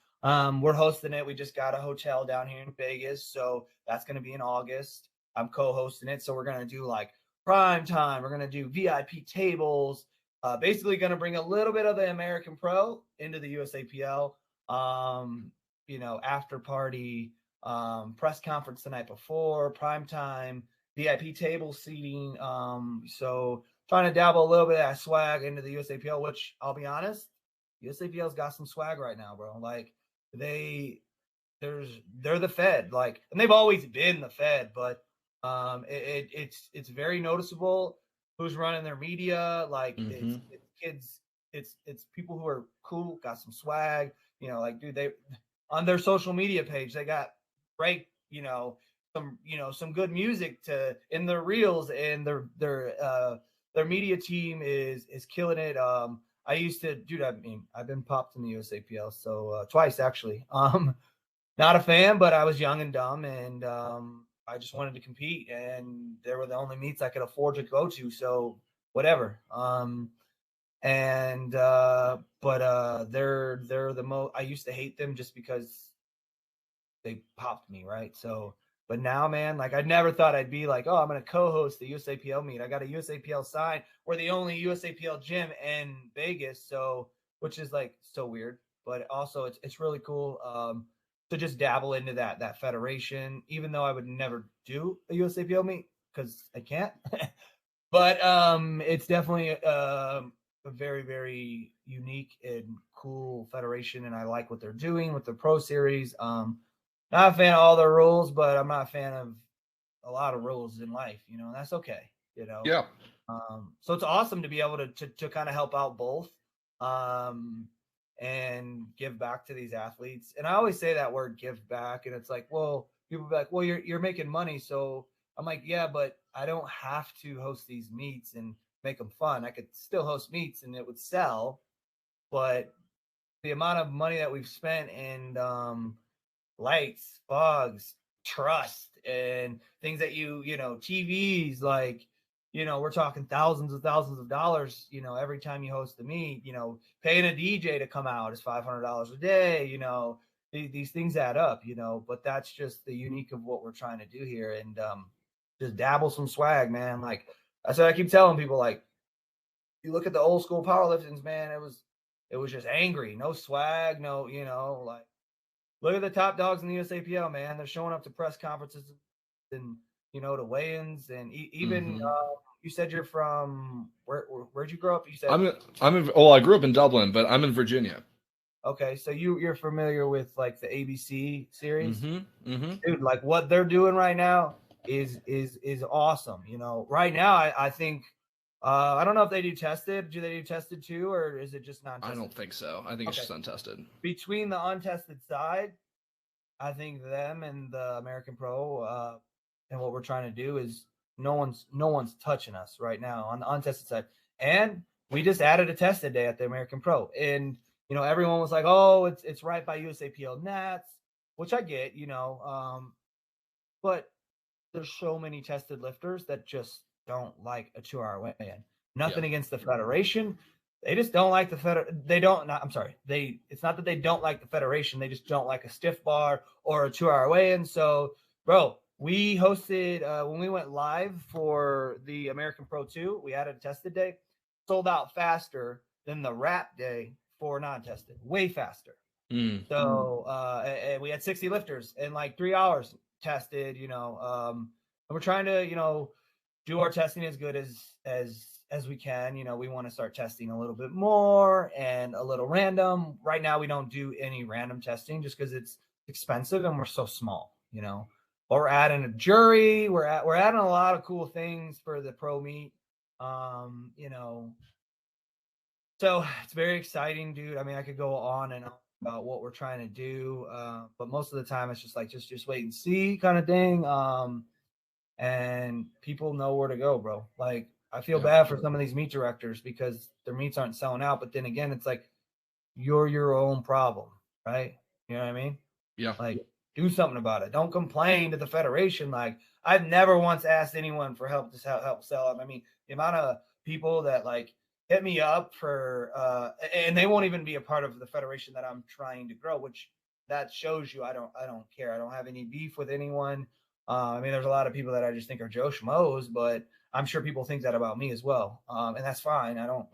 Speaker 2: we're hosting it. We just got a hotel down here in Vegas, so that's going to be in August. I'm co-hosting it, so we're going to do like prime time. We're going to do VIP tables. Basically going to bring a little bit of the American Pro into the USAPL. After party, press conference the night before, prime time, VIP table seating. So trying to dabble a little bit of that swag into the USAPL, which I'll be honest, USAPL's got some swag right now, bro. Like they're the Fed, like, and they've always been the Fed, but it's very noticeable who's running their media. Like it's kids, it's people who are cool, got some swag. Like, dude, they on their social media page, they got great, some good music in their reels, and their media team is killing it. I used to, dude, I mean, I've been popped in the USAPL, so twice actually. Not a fan, but I was young and dumb, and I just wanted to compete, and they were the only meets I could afford to go to, so whatever. But they're the most. I used to hate them just because they popped me, right? So, but now, man, like I never thought I'd be like, oh, I'm gonna co-host the USAPL meet. I got a USAPL sign. We're the only USAPL gym in Vegas, so, which is like so weird, but also it's really cool. To just dabble into that federation, even though I would never do a USAPL meet because I can't. But it's definitely a very, very unique and cool federation, and I like what they're doing with the Pro Series. Not a fan of all the rules, but I'm not a fan of a lot of rules in life. And that's okay.
Speaker 1: Yeah.
Speaker 2: So it's awesome to be able to kind of help out both. And give back to these athletes. And I always say that word, give back. And it's like, well, people be like, well, you're making money. So I'm like, yeah, but I don't have to host these meets and make them fun. I could still host meets and it would sell, but the amount of money that we've spent in lights, fogs, trust, and things that TVs, like, we're talking thousands of dollars, every time you host the meet. Paying a DJ to come out is $500 a day, these things add up, but that's just the unique of what we're trying to do here. And just dabble some swag, man. Like that's what I keep telling people. Like, you look at the old school powerliftings, man, it was just angry, no swag, no, like look at the top dogs in the USAPL, man. They're showing up to press conferences and to weigh-ins, and even
Speaker 1: Mm-hmm.
Speaker 2: you said you're from where'd you grow up? You said
Speaker 1: I grew up in Dublin, but I'm in Virginia.
Speaker 2: okay, so you're familiar with like the ABC series,
Speaker 1: Mm-hmm. Mm-hmm.
Speaker 2: dude. Like what they're doing right now is awesome. Right now I think I don't know if they do tested. Do they do tested too, or is it just
Speaker 1: I
Speaker 2: non-tested?
Speaker 1: don't think so. I think it's
Speaker 2: Okay,
Speaker 1: just untested.
Speaker 2: between the untested side, I think them and the American Pro and what we're trying to do is no one's touching us right now on the untested side. And we just added a tested day at the American Pro, and everyone was like, "Oh, it's right by USAPL Nats," which I get, but there's so many tested lifters that just don't like a 2 hour weigh-in.
Speaker 1: Yeah.
Speaker 2: Nothing against the federation. They just don't like the they don't not, I'm sorry. It's not that they don't like the federation. They just don't like a stiff bar or a 2 hour weigh-in. So, bro, we hosted when we went live for the American Pro 2, we had a tested day, sold out faster than the wrap day for non-tested, way faster.
Speaker 1: Mm.
Speaker 2: So and we had 60 lifters in like 3 hours tested, and we're trying to, do our testing as good as we can. We want to start testing a little bit more and a little random. Right now, we don't do any random testing just because it's expensive and we're so small, But we're adding a jury. We're adding a lot of cool things for the pro meet. You know, so it's very exciting, dude. I mean, I could go on and on about what we're trying to do, but most of the time it's just like just wait and see kind of thing. And people know where to go, bro. Like I feel
Speaker 1: Yeah.
Speaker 2: bad for some of these meat directors because their meats aren't selling out. But then again, it's like you're your own problem, right? You know what I mean?
Speaker 1: Yeah.
Speaker 2: Like do something about it. Don't complain to the federation. Like I've never once asked anyone for help to help sell them. I mean, the amount of people that like hit me up for and they won't even be a part of the federation that I'm trying to grow, which that shows you I don't care. I don't have any beef with anyone. I mean, there's a lot of people that I just think are Joe Schmoes, but I'm sure people think that about me as well. And that's fine. I don't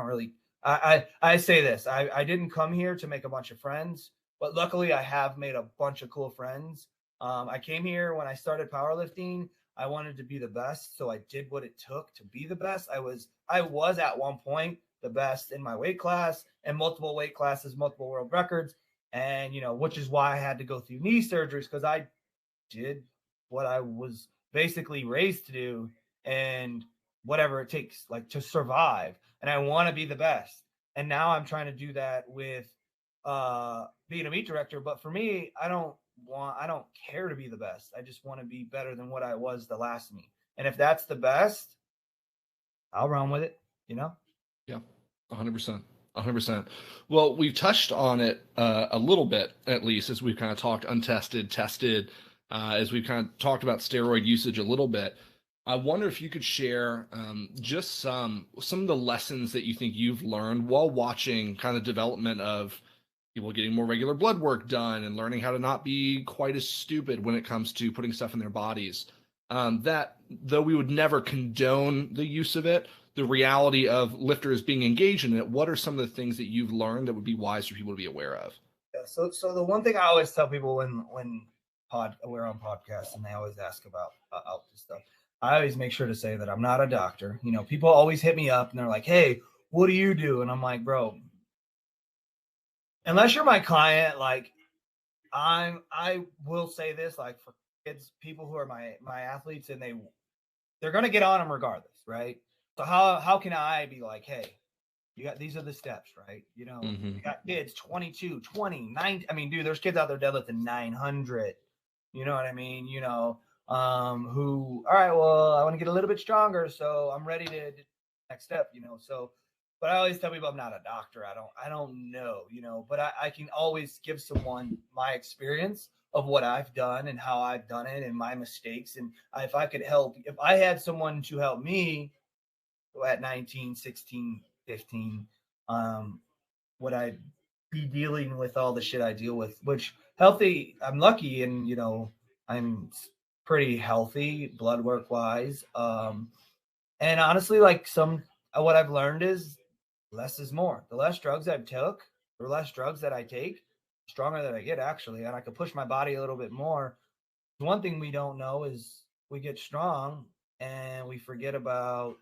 Speaker 2: really I say this. I didn't come here to make a bunch of friends, but luckily I have made a bunch of cool friends. I came here when I started powerlifting. I wanted to be the best, so I did what it took to be the best. I was at one point the best in my weight class and multiple weight classes, multiple world records, and which is why I had to go through knee surgeries because I did what I was basically raised to do and whatever it takes like to survive. And I want to be the best. And now I'm trying to do that with being a meet director. But for me, I don't care to be the best. I just want to be better than what I was the last meet. And if that's the best, I'll run with it,
Speaker 1: Yeah. 100%. 100%. Well, we've touched on it a little bit, at least, as we've kind of talked untested, tested, as we've kind of talked about steroid usage a little bit. I wonder if you could share just some of the lessons that you think you've learned while watching kind of development of people getting more regular blood work done and learning how to not be quite as stupid when it comes to putting stuff in their bodies. That though we would never condone the use of it, the reality of lifters being engaged in it, what are some of the things that you've learned that would be wise for people to be aware of?
Speaker 2: Yeah, so the one thing I always tell people when we're on podcasts and they always ask about this stuff, I always make sure to say that I'm not a doctor. People always hit me up and they're like, "Hey, what do you do?" And I'm like, "Bro, unless you're my client, like I will say this, like for kids, people who are my athletes, and they're gonna get on them regardless, right? So how can I be like, hey, these are the steps, right?
Speaker 1: Mm-hmm.
Speaker 2: You got kids 22, 20, 9. I mean, dude, there's kids out there deadlifting 900. You know what I mean? Who, all right, well, I want to get a little bit stronger, so I'm ready to next step, So, but I always tell people I'm not a doctor. I don't know, but I can always give someone my experience of what I've done and how I've done it and my mistakes. And if I could help, if I had someone to help me at 19, 16, 15, would I be dealing with all the shit I deal with, which healthy, I'm lucky and, I'm pretty healthy blood work wise. And honestly, like what I've learned is less is more. The less drugs I took, the less drugs that I take, the stronger that I get actually. And I can push my body a little bit more. One thing we don't know is we get strong and we forget about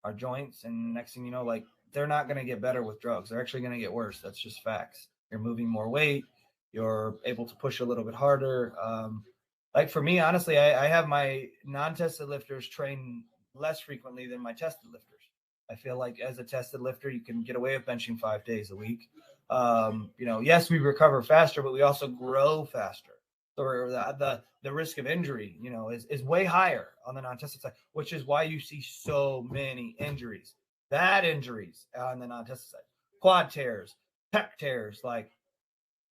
Speaker 2: our joints. And next thing you know, like they're not going to get better with drugs. They're actually going to get worse. That's just facts. You're moving more weight. You're able to push a little bit harder. Like for me, honestly, I have my non-tested lifters train less frequently than my tested lifters. I feel like as a tested lifter, you can get away with benching 5 days a week. Yes, we recover faster, but we also grow faster. So the risk of injury, is way higher on the non-tested side, which is why you see so many injuries. Bad injuries on the non-tested side, quad tears, pec tears, like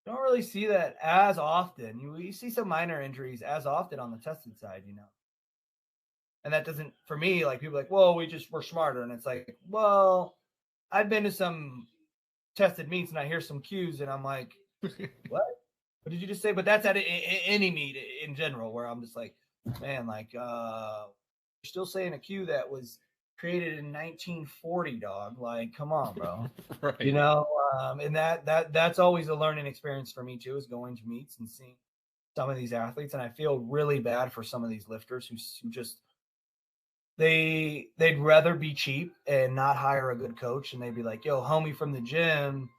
Speaker 2: don't really see that as often. You see some minor injuries as often on the tested side, and that doesn't, for me, like people are like, well, we're smarter. And it's like, well, I've been to some tested meets and I hear some cues and I'm like, what did you just say? But that's at any meet in general where I'm just like, man, like, you're still saying a cue that was created in 1940, dog. Like, come on, bro.
Speaker 1: Right.
Speaker 2: And that's always a learning experience for me too, is going to meets and seeing some of these athletes. And I feel really bad for some of these lifters who just, they'd rather be cheap and not hire a good coach. And they'd be like, yo, homie from the gym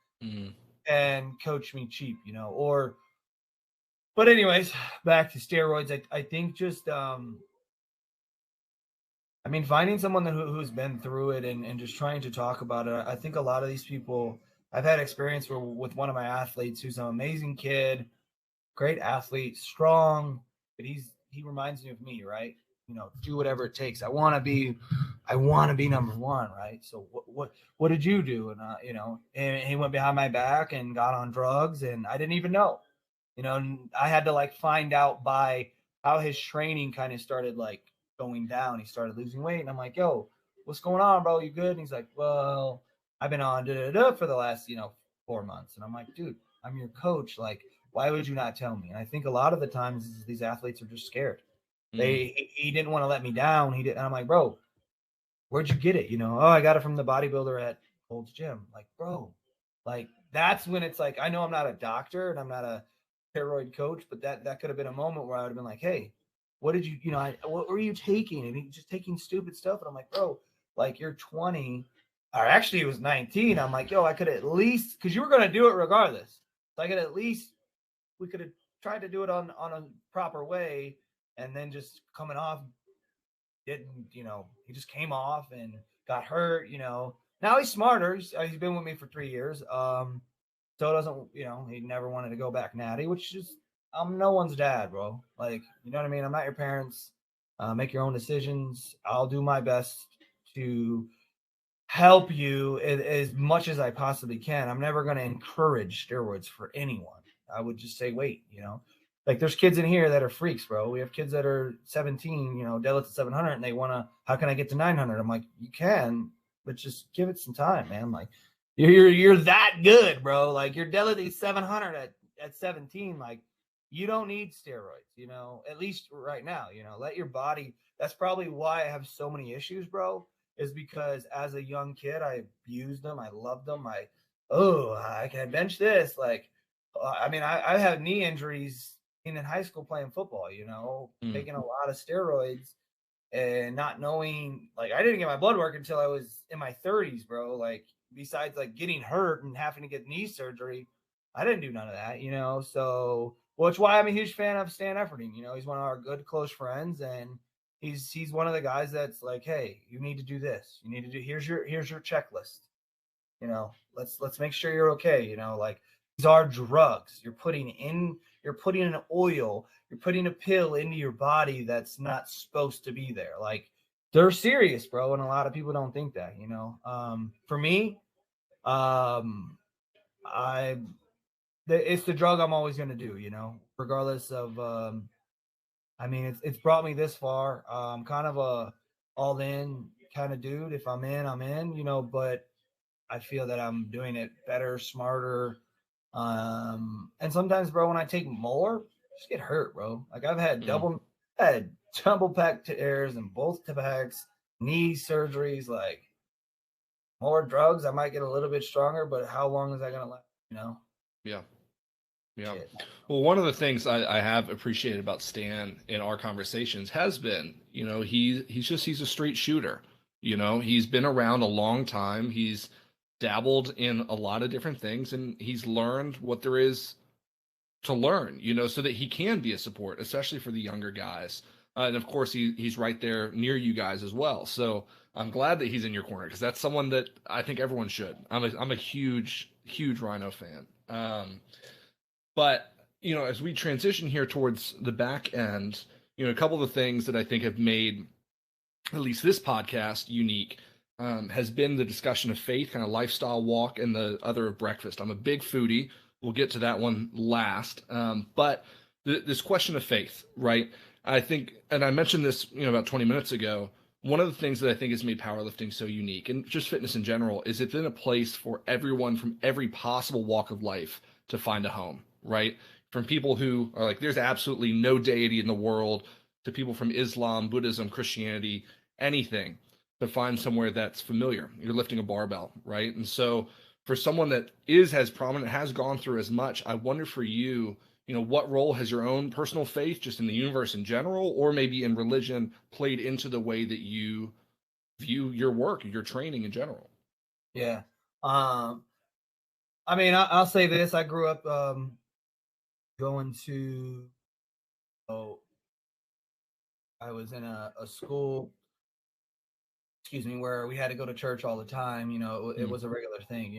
Speaker 2: and coach me cheap, but anyways, back to steroids. I think just, finding someone who's been through it and just trying to talk about it. I think a lot of these people, I've had experience with one of my athletes who's an amazing kid, great athlete, strong, but he reminds me of me, right? Do whatever it takes. I want to be number one, right? So what did you do? And and he went behind my back and got on drugs, and I didn't even know. And I had to like find out by how his training kind of started like going down. He started losing weight, and I'm like, yo, what's going on, bro? You good? And he's like, well, I've been on for the last 4 months. And I'm like, dude, I'm your coach. Like, why would you not tell me? And I think a lot of the times these athletes are just scared. He didn't want to let me down. He did. And I'm like, bro, where'd you get it? Oh, I got it from the bodybuilder at Gold's Gym. Like, bro, like that's when it's like, I know I'm not a doctor and I'm not a steroid coach, but that could have been a moment where I would have been like, hey, what did you, what were you taking? And he's just taking stupid stuff. And I'm like, bro, like you're 20, or actually it was 19. I'm like, yo, I could at least, because you were going to do it regardless. So I could at least, we could have tried to do it on a proper way. And then just coming off, didn't, he just came off and got hurt, Now he's smarter. He's been with me for 3 years. So doesn't, he never wanted to go back natty, which is, I'm no one's dad, bro. Like, you know what I mean? I'm not your parents. Make your own decisions. I'll do my best to help you as much as I possibly can. I'm never going to encourage steroids for anyone. I would just say, wait, like there's kids in here that are freaks, bro. We have kids that are 17, deadlift to 700 and they want to, how can I get to 900? I'm like, you can, but just give it some time, man. Like you're that good, bro. Like you're deadlifting 700 at 17. Like you don't need steroids, at least right now, let your body, that's probably why I have so many issues, bro, is because as a young kid, I abused them. I loved them. I can bench this. Like, I have knee injuries in high school playing football, taking a lot of steroids and not knowing, like, I didn't get my blood work until I was in my 30s, bro. Like, besides like getting hurt and having to get knee surgery, I didn't do none of that, So, which why I'm a huge fan of Stan Efferding. He's one of our good close friends, and he's one of the guys that's like, hey, you need to do this. You need to do, here's your checklist. Let's make sure you're okay. Like these are drugs. You're putting an oil, you're putting a pill into your body that's not supposed to be there. Like they're serious, bro. And a lot of people don't think that, for me, it's the drug I'm always going to do, regardless of, it's brought me this far. I'm kind of a all in kind of dude. If I'm in, I'm in, but I feel that I'm doing it better, smarter, And sometimes, bro, when I take more, I just get hurt, bro. Like I've had
Speaker 1: Mm.
Speaker 2: double pec tears and both pecs, knee surgeries, like more drugs. I might get a little bit stronger, but how long is that gonna last? You know?
Speaker 1: Yeah. Yeah.
Speaker 2: Shit.
Speaker 1: Well, one of the things I have appreciated about Stan in our conversations has been, he's a straight shooter. He's been around a long time. He's dabbled in a lot of different things, and he's learned what there is to learn, so that he can be a support, especially for the younger guys. And of course, he's right there near you guys as well. So I'm glad that he's in your corner because that's someone that I think everyone should. I'm a huge, huge Rhino fan. But as we transition here towards the back end, a couple of the things that I think have made at least this podcast unique has been the discussion of faith, kind of lifestyle walk, and the other of breakfast. I'm a big foodie. We'll get to that one last. But this question of faith, right? I think, and I mentioned this, about 20 minutes ago. One of the things that I think has made powerlifting so unique, and just fitness in general, is it's in a place for everyone from every possible walk of life to find a home, right? From people who are like, there's absolutely no deity in the world, to people from Islam, Buddhism, Christianity, anything, to find somewhere that's familiar. You're lifting a barbell, right? And so for someone that is as prominent, has gone through as much, I wonder for you, what role has your own personal faith just in the universe in general, or maybe in religion, played into the way that you view your work, your training in general?
Speaker 2: Yeah. I mean, I'll say this. I grew up going to, oh, I was in a school, excuse me, where we had to go to church all the time. It
Speaker 1: Mm.
Speaker 2: was a regular thing,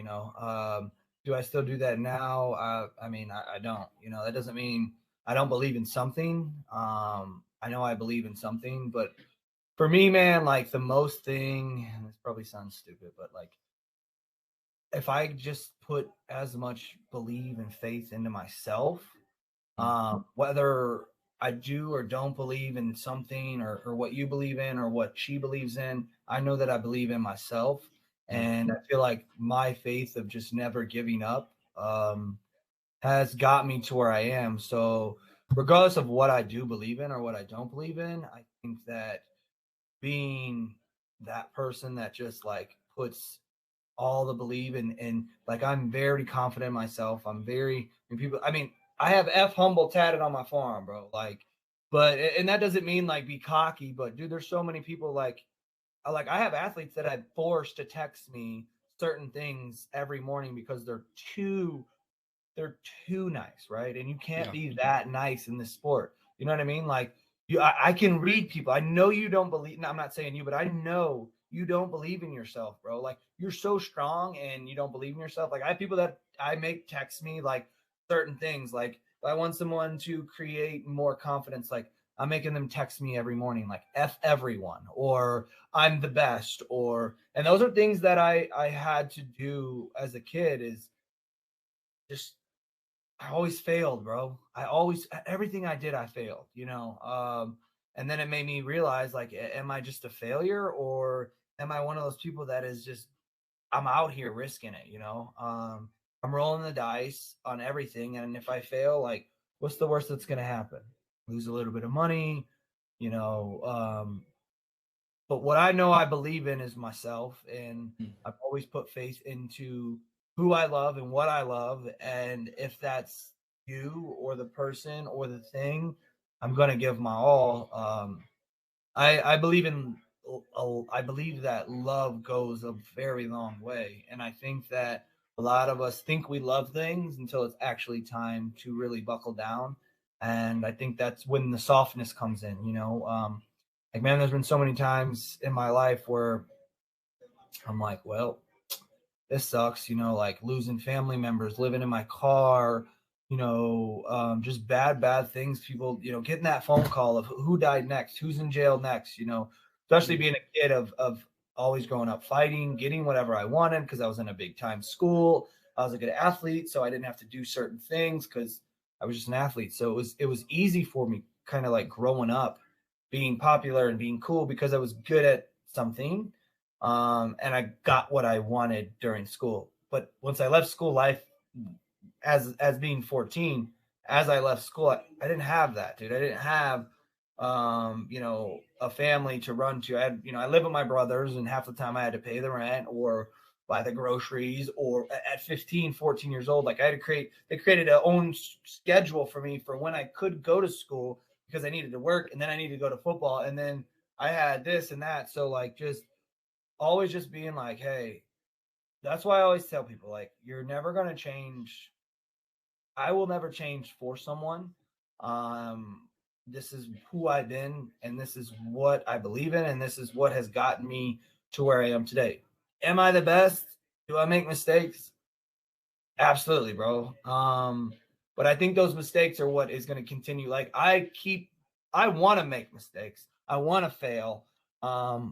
Speaker 2: Do I still do that now? I mean, I don't. That doesn't mean I don't believe in something. I know I believe in something, but for me, man, like the most thing, and this probably sounds stupid, but like if I just put as much believe and faith into myself,
Speaker 1: Mm.
Speaker 2: whether I do or don't believe in something, or what you believe in or what she believes in, I know that I believe in myself.
Speaker 1: Mm.
Speaker 2: And I feel like my faith of just never giving up has got me to where I am. So, regardless of what I do believe in or what I don't believe in, I think that being that person that just like puts all the believe and like I'm very confident in myself. I'm very and people. I mean, I have F humble tatted on my forearm, bro. Like, but and that doesn't mean like be cocky, but dude, there's so many people like I have athletes that I've forced to text me certain things every morning because they're too nice, right? And you can't
Speaker 1: Yeah.
Speaker 2: be that nice in this sport. You know what I mean? Like I can read people. I know you don't believe. No, I'm not saying you, but I know you don't believe in yourself, bro. Like you're so strong and you don't believe in yourself. Like I have people that I make text me like certain things. Like if I want someone to create more confidence, like I'm making them text me every morning, like F everyone, or I'm the best, and those are things that I had to do as a kid is just I always failed, bro. I always everything I did, I failed. And then it made me realize, like, am I just a failure, or am I one of those people that is just I'm out here risking it? I'm rolling the dice on everything, and if I fail, like, what's the worst that's gonna happen? Lose a little bit of money, you know. But what I know I believe in is myself, and
Speaker 1: Mm.
Speaker 2: I've always put faith into who I love and what I love. And if that's you or the person or the thing, I'm gonna give my all. I believe in I believe that love goes a very long way, and I think that a lot of us think we love things until it's actually time to really buckle down. And I think that's when the softness comes in. Like man, there's been so many times in my life where I'm like, well, this sucks, like losing family members, living in my car, just bad things. People, getting that phone call of who died next, who's in jail next, especially
Speaker 1: Mm.
Speaker 2: being a kid of always growing up fighting, getting whatever I wanted because I was in a big time school. I was a good athlete, so I didn't have to do certain things because I was just an athlete. So it was easy for me kind of like growing up, being popular and being cool because I was good at something, and I got what I wanted during school. But once I left school, life as being 14, as I left school, I didn't have that, dude. I didn't have a family to run to. I live with my brothers, and half the time I had to pay the rent or buy the groceries. Or at 15, 14 years old, like I had to they created a own schedule for me for when I could go to school because I needed to work, and then I needed to go to football, and then I had this and that. So like just always just being like, hey, that's why I always tell people, like, you're never going to change. I will never change for someone. This is who I've been, and this is what I believe in, and this is what has gotten me to where I am today. Am I the best? Do I make mistakes? Absolutely, bro. But I think those mistakes are what is going to continue. Like I want to make mistakes. I want to fail.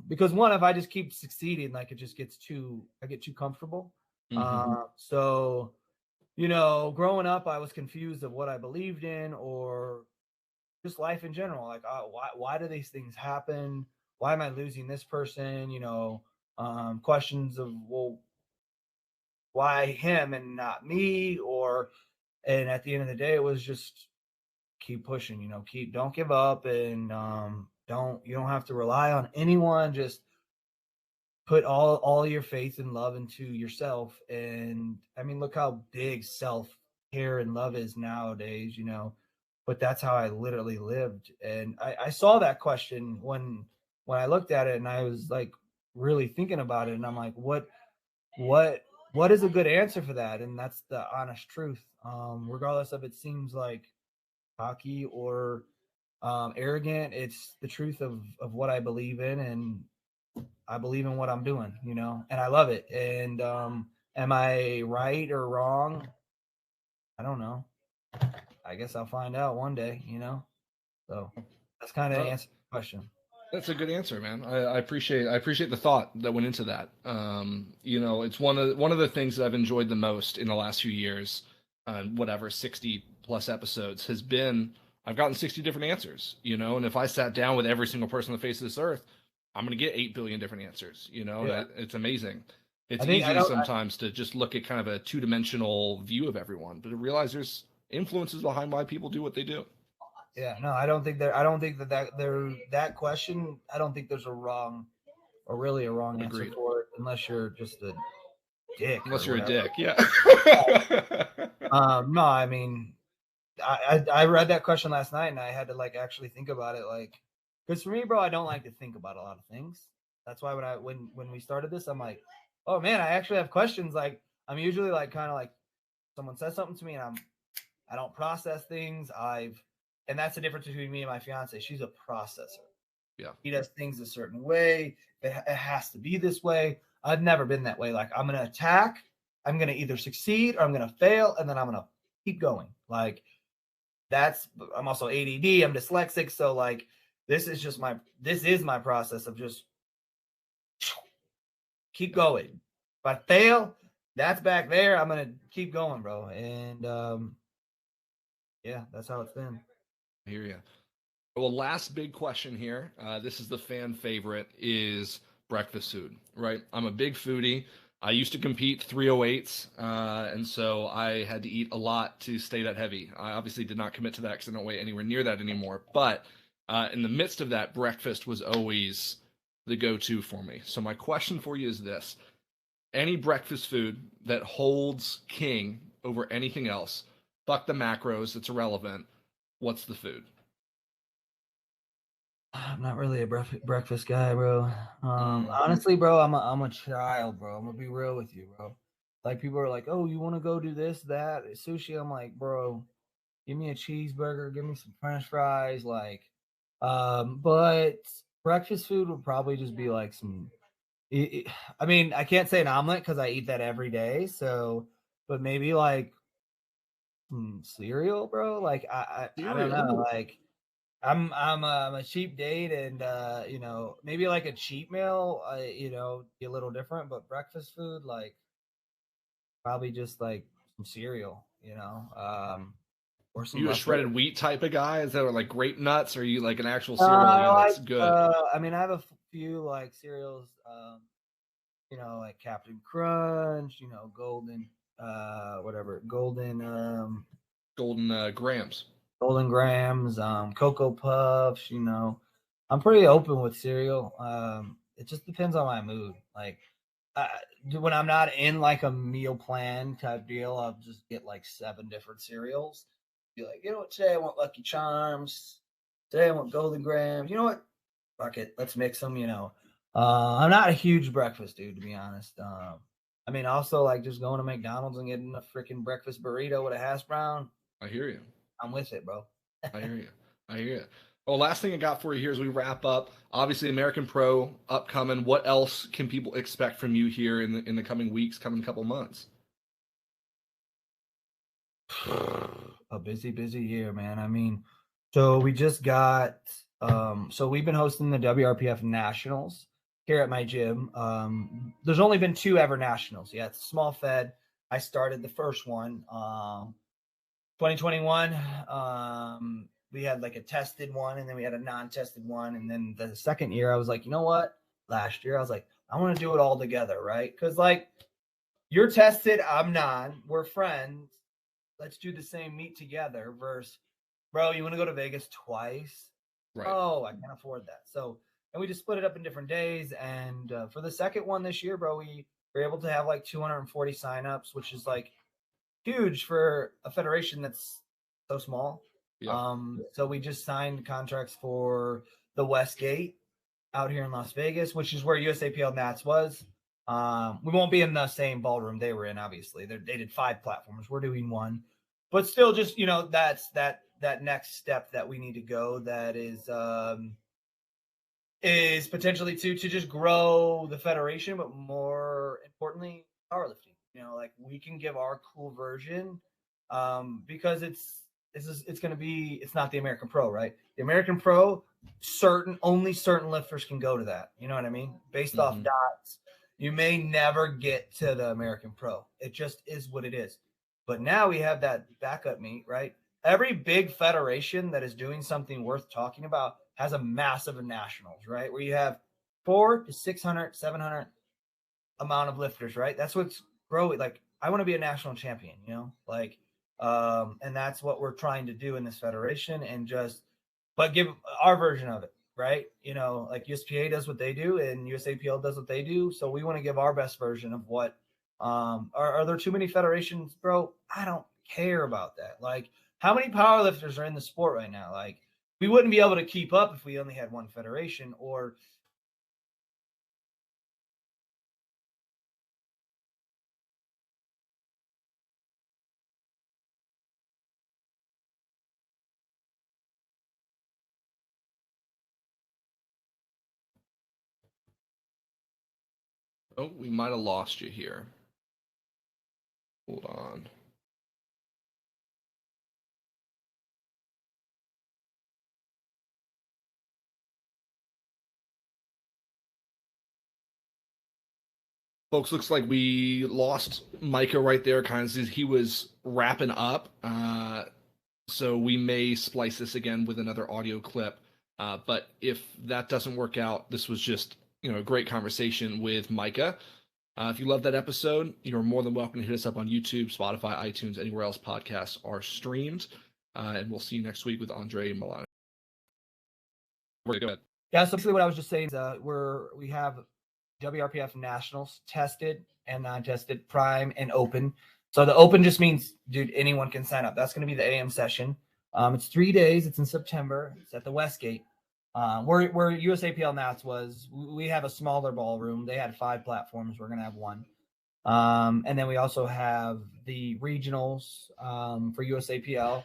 Speaker 2: Because one, if I just keep succeeding, like I get too comfortable. So growing up, I was confused of what I believed in or just life in general. Like, why do these things happen? Why am I losing this person? Questions of, well, why him and not me? And at the end of the day, it was just keep pushing, don't give up, and you don't have to rely on anyone. Just put all your faith and love into yourself. And I mean, look how big self-care and love is nowadays, but that's how I literally lived. And I saw that question when I looked at it, and I was like really thinking about it, and I'm like, what is a good answer for that? And that's the honest truth. Regardless of it seems like cocky or arrogant, it's the truth of what I believe in, and I believe in what I'm doing, and I love it. And am I right or wrong? I don't know. I guess I'll find out one day, So that's kind of answer the question.
Speaker 1: That's a good answer, man. I appreciate the thought that went into that. It's one of the things that I've enjoyed the most in the last few years, whatever 60 plus episodes has been. I've gotten 60 different answers, and if I sat down with every single person on the face of this earth, I'm going to get 8 billion different answers.
Speaker 2: Yeah.
Speaker 1: It's amazing. It's easy sometimes to just look at kind of a two-dimensional view of everyone, but to realize there's influences behind why people do what they do.
Speaker 2: Yeah, no, I don't think that question, I don't think there's a wrong or really a wrong answer
Speaker 1: Agreed.
Speaker 2: for it, unless you're just a dick.
Speaker 1: Unless you're
Speaker 2: whatever.
Speaker 1: a dick, yeah.
Speaker 2: No, I mean, I read that question last night, and I had to like actually think about it, like, because for me, bro, I don't like to think about a lot of things. That's why when we started this, I'm like, oh man, I actually have questions. Like, I'm usually like kind of like someone says something to me, and I don't process things. And that's the difference between me and my fiance. She's a processor.
Speaker 1: Yeah.
Speaker 2: He does things a certain way. It has to be this way. I've never been that way. Like, I'm going to attack. I'm going to either succeed or I'm going to fail. And then I'm going to keep going. Like, I'm also ADD. I'm dyslexic. So like, this is my process of just keep going. If I fail, that's back there. I'm going to keep going, bro. And, yeah, that's how it's been.
Speaker 1: I hear you. Well, last big question here. This is the fan favorite: is breakfast food. Right? I'm a big foodie. I used to compete 308s, and so I had to eat a lot to stay that heavy. I obviously did not commit to that because I don't weigh anywhere near that anymore. But in the midst of that, breakfast was always the go-to for me. So my question for you is this: any breakfast food that holds king over anything else? Fuck the macros; it's irrelevant. What's the food?
Speaker 2: I'm not really a breakfast guy, bro. Honestly, bro, I'm a child, bro. I'm gonna be real with you, bro. Like, people are like, "Oh, you want to go do this, that, sushi?" I'm like, bro, give me a cheeseburger, give me some French fries, like. But breakfast food would probably just be like some. I mean, I can't say an omelet because I eat that every day. So, but maybe like cereal, bro. Like, I don't know, like. I'm a cheap date, and maybe like a cheat meal, be a little different, but breakfast food, like, probably just like some cereal, or some
Speaker 1: You a
Speaker 2: leftover.
Speaker 1: shredded wheat type of guy? Is that like grape nuts, or are you like an actual cereal that's good?
Speaker 2: I mean, I have a few like cereals, like Captain Crunch, Golden. whatever, golden
Speaker 1: grams.
Speaker 2: golden grams, cocoa puffs. I'm pretty open with cereal. It just depends on my mood. Like when I'm not in like a meal plan type deal, I'll just get like 7 different cereals. Be like, you know what, today I want Lucky Charms. Today I want Golden Grams. You know what? Fuck it, let's mix them. I'm not a huge breakfast dude, to be honest. I mean, also like just going to McDonald's and getting a freaking breakfast burrito with a hash brown.
Speaker 1: I hear you.
Speaker 2: I'm with it, bro.
Speaker 1: I hear you. I hear you. Well, last thing I got for you here as we wrap up. Obviously, American Pro upcoming. What else can people expect from you here in the coming weeks, coming couple months?
Speaker 2: A busy year, man. I mean, so we just got so we've been hosting the WRPF Nationals here at my gym. There's only been 2 ever nationals. Yeah, it's small fed. I started the first one. 2021. We had like a tested one, and then we had a non-tested one, and then the second year I was like, you know what? Last year I was like, I want to do it all together, right? Because like you're tested, I'm non, we're friends. Let's do the same meet together. Versus, bro, you want to go to Vegas twice?
Speaker 1: Right.
Speaker 2: Oh, I can't afford that. So, and we just split it up in different days. And for the second one this year, bro, we were able to have like 240 signups, which is like huge for a federation that's so small.
Speaker 1: Yeah.
Speaker 2: So we just signed contracts for the Westgate out here in Las Vegas, which is where USAPL Nats was. We won't be in the same ballroom they were in, obviously. They did 5 platforms. We're doing 1. But still, just, that's that next step that we need to go, that is potentially to just grow the federation, but more importantly, powerlifting. Like we can give our cool version, because it's going to be, it's not the American Pro, right? The American Pro, only certain lifters can go to that. You know what I mean? Based off dots, you may never get to the American Pro. It just is what it is. But now we have that backup meet, right? Every big federation that is doing something worth talking about has a massive nationals, right? Where you have 400 to 600, 700 amount of lifters, right? That's what's growing. Like, I want to be a national champion, and that's what we're trying to do in this federation, and but give our version of it, right? Like USPA does what they do and USAPL does what they do. So we want to give our best version of what, are there too many federations, bro? I don't care about that. Like, how many powerlifters are in the sport right now? Like, we wouldn't be able to keep up if we only had one federation, or
Speaker 1: Oh, we might have lost you here. Hold on. Folks, looks like we lost Micah right there. Kind of he was wrapping up. So we may splice this again with another audio clip. But if that doesn't work out, this was just a great conversation with Micah. If you love that episode, you're more than welcome to hit us up on YouTube, Spotify, iTunes, anywhere else podcasts are streamed. And we'll see you next week with Andre Milano. Go ahead.
Speaker 2: Yeah, so basically what I was just saying is we have WRPF Nationals tested and non-tested, prime and open. So the open just means, dude, anyone can sign up. That's going to be the AM session. It's 3 days. It's in September. It's at the Westgate. Where USAPL Nats was, we have a smaller ballroom. They had 5 platforms. We're going to have 1. And then we also have the regionals for USAPL,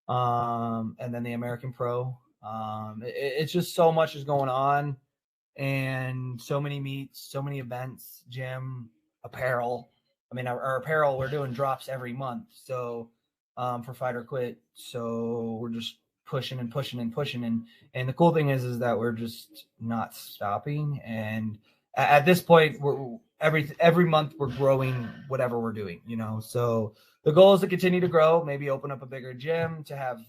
Speaker 2: and then the American Pro. It's just so much is going on, and so many meets, so many events, gym, apparel. I mean, our apparel, we're doing drops every month. So for Fight or Quit. So we're just pushing and pushing and pushing. And the cool thing is that we're just not stopping. And at this point, we're every month we're growing whatever we're doing, So the goal is to continue to grow, maybe open up a bigger gym to have,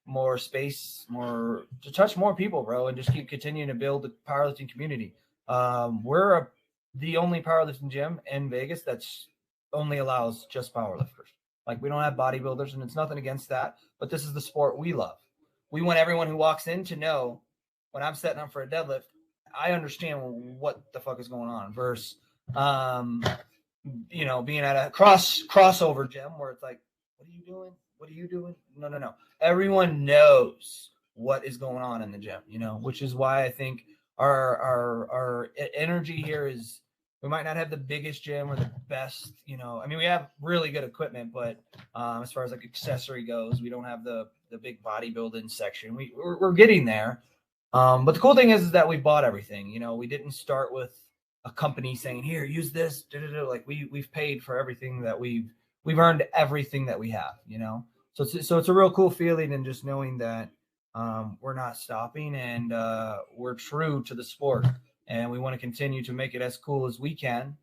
Speaker 2: more space, more to touch more people, bro, and just keep continuing to build the powerlifting community. We're the only powerlifting gym in Vegas that's only allows just powerlifters. Like, we don't have bodybuilders, and it's nothing against that, but this is the sport we love. We want everyone who walks in to know when I'm setting up for a deadlift, I understand what the fuck is going on versus, you know, being at a crossover gym where it's like, what are you doing? What are you doing? No. Everyone knows what is going on in the gym, you know, which is why I think our energy here is, we might not have the biggest gym or the best, you know, I mean, we have really good equipment, but as far as like accessory goes, we don't have the big bodybuilding section. We're getting there. But the cool thing is that we bought everything. You know, we didn't start with a company saying, here, use this. Like, we've paid for everything that we've earned everything that we have, you know? So it's a real cool feeling, and just knowing that we're not stopping, and we're true to the sport, and we want to continue to make it as cool as we can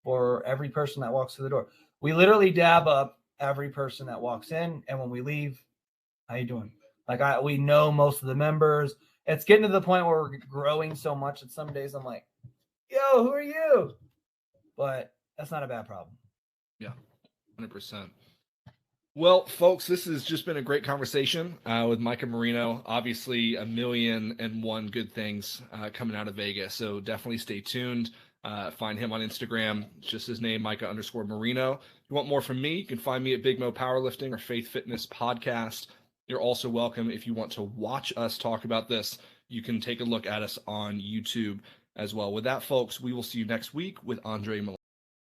Speaker 2: for every person that walks through the door. We literally dab up every person that walks in, and when we leave, how you doing? Like, we know most of the members. It's getting to the point where we're growing so much that some days I'm like, yo, who are you? But that's not a bad problem.
Speaker 1: Yeah, 100%. Well, folks, this has just been a great conversation with Micah Marino. Obviously, 1,000,001 good things coming out of Vegas. So definitely stay tuned. Find him on Instagram. It's just his name, Micah_Marino. If you want more from me, you can find me at Big Mo Powerlifting or Faith Fitness Podcast. You're also welcome, if you want to watch us talk about this, you can take a look at us on YouTube as well. With that, folks, we will see you next week with Andre Malone.